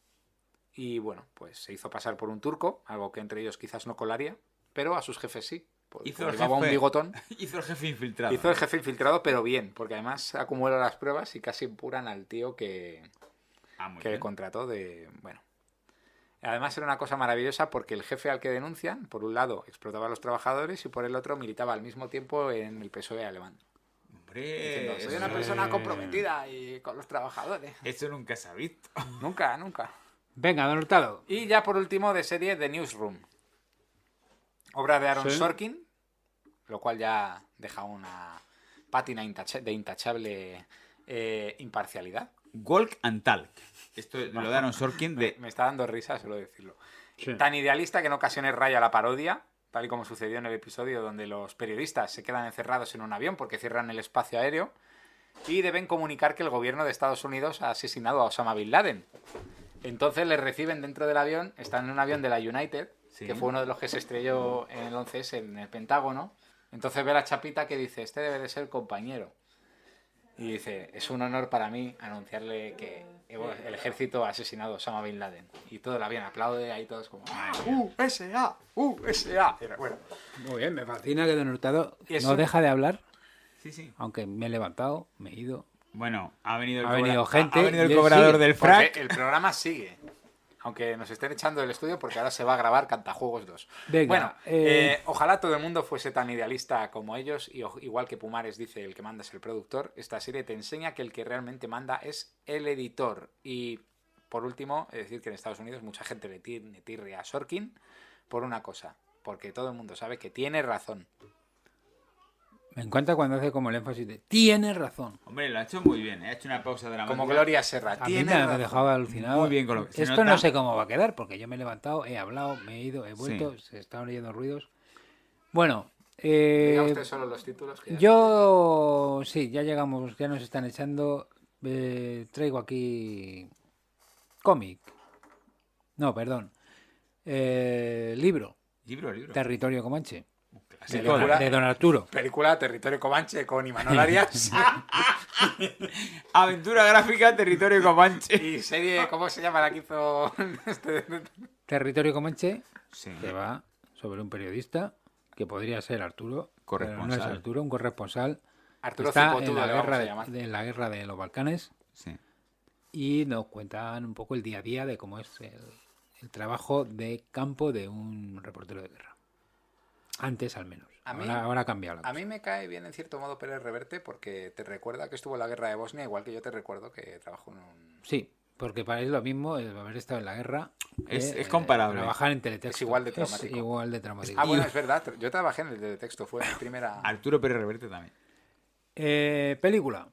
Y bueno, pues se hizo pasar por un turco, algo que entre ellos quizás no colaría, pero a sus jefes sí. Llevaba un bigotón. Hizo el jefe infiltrado. Hizo el jefe infiltrado, pero bien, porque además acumuló las pruebas y casi impuran al tío que le contrató de... Bueno. Además era una cosa maravillosa porque el jefe al que denuncian, por un lado, explotaba a los trabajadores y por el otro militaba al mismo tiempo en el PSOE alemán. Hombre, Diciendo, soy una persona comprometida y con los trabajadores. Eso nunca se ha visto. Nunca, nunca. Venga, Don Hurtado. Y ya por último de serie The Newsroom. Obra de Aaron Sí. Sorkin, lo cual ya deja una pátina de intachable imparcialidad. Walk and Talk. Esto lo daron Sorkin de... Me está dando risa solo decirlo. Sí. Tan idealista que en ocasiones raya la parodia, tal y como sucedió en el episodio donde los periodistas se quedan encerrados en un avión porque cierran el espacio aéreo y deben comunicar que el gobierno de Estados Unidos ha asesinado a Osama Bin Laden. Entonces les reciben dentro del avión, están en un avión de la United, Sí. que fue uno de los que se estrelló en el 11S en el Pentágono. Entonces ve la chapita que dice, este debe de ser compañero. Y dice, es un honor para mí anunciarle que el ejército ha asesinado a Osama Bin Laden. Y todo el avión aplaude, ahí todos como, USA, USA. Bueno, Muy bien, me fascina que Don Hurtado Y es no un- deja de hablar, Sí, sí. aunque me he levantado, me he ido. Bueno, ha venido gente Ha venido el y él cobrador sigue. del porque frac. el programa sigue. Aunque nos estén echando del estudio porque ahora se va a grabar Cantajuegos 2. Venga, Bueno, ojalá todo el mundo fuese tan idealista como ellos y igual que Pumares dice el que manda es el productor, esta serie te enseña que el que realmente manda es el editor. Y por último, es decir que en Estados Unidos mucha gente le tirre a Sorkin por una cosa, porque todo el mundo sabe que tiene razón. Me encanta cuando hace como el énfasis de tienes razón. Hombre, lo ha hecho muy bien. Ha hecho una pausa dramática. Como Gloria Serra. A mí Tiene me ha razón. dejado alucinado. Muy bien con lo que se Esto nota. no sé cómo va a quedar, porque yo me he levantado, he hablado, me he ido, he vuelto, se están oyendo ruidos. Bueno, Diga usted solo los títulos. Que ya- yo sí, ya llegamos, ya nos están echando. Traigo aquí cómic. No, perdón. Libro, Libro. Territorio Comanche. De Clásico. de Don Arturo. Película Territorio Comanche con Imanol Arias. Aventura gráfica, Territorio Comanche. Y serie, ¿cómo se llama la que hizo? Territorio Comanche, Sí. que va sobre un periodista que podría ser Arturo, Corresponsal. pero no es Arturo, un corresponsal. Arturo Está Cipotudo, en la le vamos guerra a llamar. de la guerra de los Balcanes Sí. y nos cuentan un poco el día a día de cómo es el trabajo de campo de un reportero de guerra. Antes, al menos. Ahora ha cambiado la cosa. A mí me cae bien, en cierto modo, Pérez Reverte, porque te recuerda que estuvo en la guerra de Bosnia, igual que yo te recuerdo que trabajó en un... Sí, porque para él es lo mismo haber estado en la guerra. Es comparable. Trabajar en teletexto. Es igual de traumático. Es igual de traumático. Ah, bueno, es verdad. Yo trabajé en el teletexto, fue mi primera... Arturo Pérez Reverte también. Película.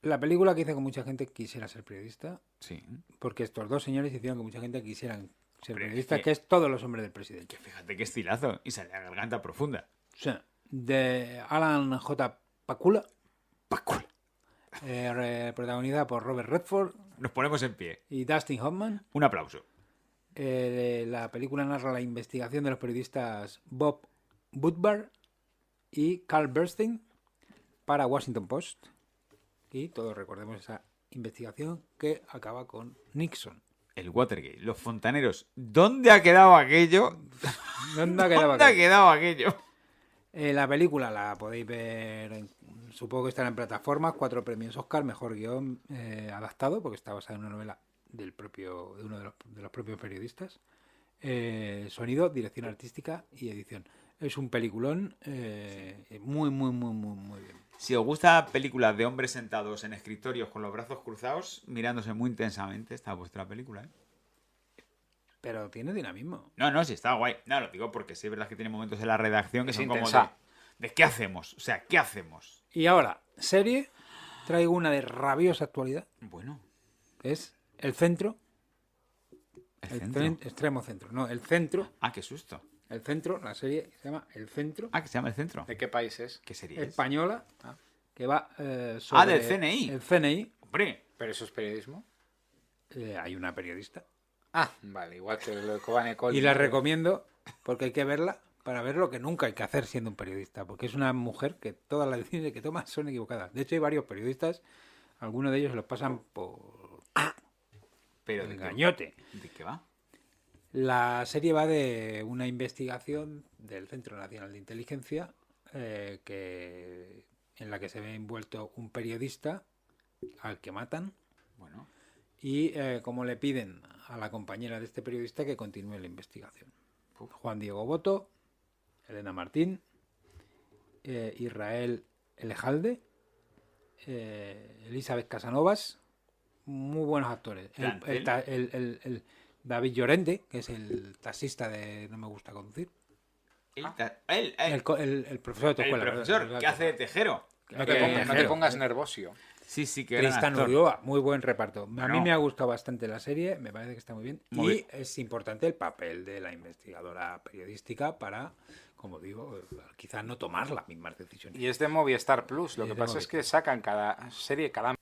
La película que hizo que mucha gente quisiera ser periodista. Sí. Porque estos dos señores hicieron que mucha gente quisiera ser Pero periodistas, es que es Todos los hombres del presidente. Que fíjate qué estilazo. Y sale a garganta profunda. O sea, de Alan J. Pakula. Protagonizada por Robert Redford Nos ponemos en pie. y Dustin Hoffman. Un aplauso. La película narra la investigación de los periodistas Bob Woodward y Carl Bernstein para Washington Post. Y todos recordemos esa investigación que acaba con Nixon. El Watergate, los fontaneros. ¿Dónde ha quedado aquello? ¿Dónde ha quedado ¿Dónde ha quedado aquello? La película la podéis ver, supongo que estará en plataformas, 4 premios Oscar, mejor guión adaptado, porque está basada en una novela de uno de los propios periodistas. Sonido, dirección artística y edición. Es un peliculón muy bien. Si os gusta películas de hombres sentados en escritorios con los brazos cruzados, mirándose muy intensamente, está vuestra película, ¿eh? Pero tiene dinamismo. No, sí está guay. No, lo digo porque sí es verdad que tiene momentos en la redacción que Es son intensa. como de ¿qué hacemos? O sea, ¿qué hacemos? Y ahora, serie, traigo una de rabiosa actualidad, Bueno, que es El Centro. el centro. Extremo centro. No, El Centro. Ah, qué susto. El Centro, la serie se llama El Centro. Ah, que se llama el centro. ¿De qué país es? ¿Qué serie es? Española, que va sobre... del CNI. El CNI. Hombre, ¿Pero eso es periodismo? Hay una periodista. Ah, vale, igual que lo de Kobane Cole. Y la recomiendo porque hay que verla para ver lo que nunca hay que hacer siendo un periodista. Porque es una mujer que todas las decisiones que toma son equivocadas. De hecho, hay varios periodistas, algunos de ellos los pasan por pero ¿de engañote. ¿De qué va? La serie va de una investigación del Centro Nacional de Inteligencia en la que se ve envuelto un periodista al que matan Bueno, y como le piden a la compañera de este periodista que continúe la investigación. Juan Diego Boto, Elena Martín, Israel Elejalde, Elizabeth Casanovas, muy buenos actores. El David Llorente, que es el taxista de No me gusta conducir. el Profesor de tu escuela. profesor, ¿qué hace de tejero? No te pongas nervosio. Sí, que era Tristan actor. Ulloa, muy buen reparto. A mí Bueno. me ha gustado bastante la serie, me parece que está muy bien. Muy y bien. es importante el papel de la investigadora periodística para, como digo, quizás no tomar las mismas decisiones. Y es de Movistar Plus. Lo Y que es de pasa es Movistar. que sacan cada serie cada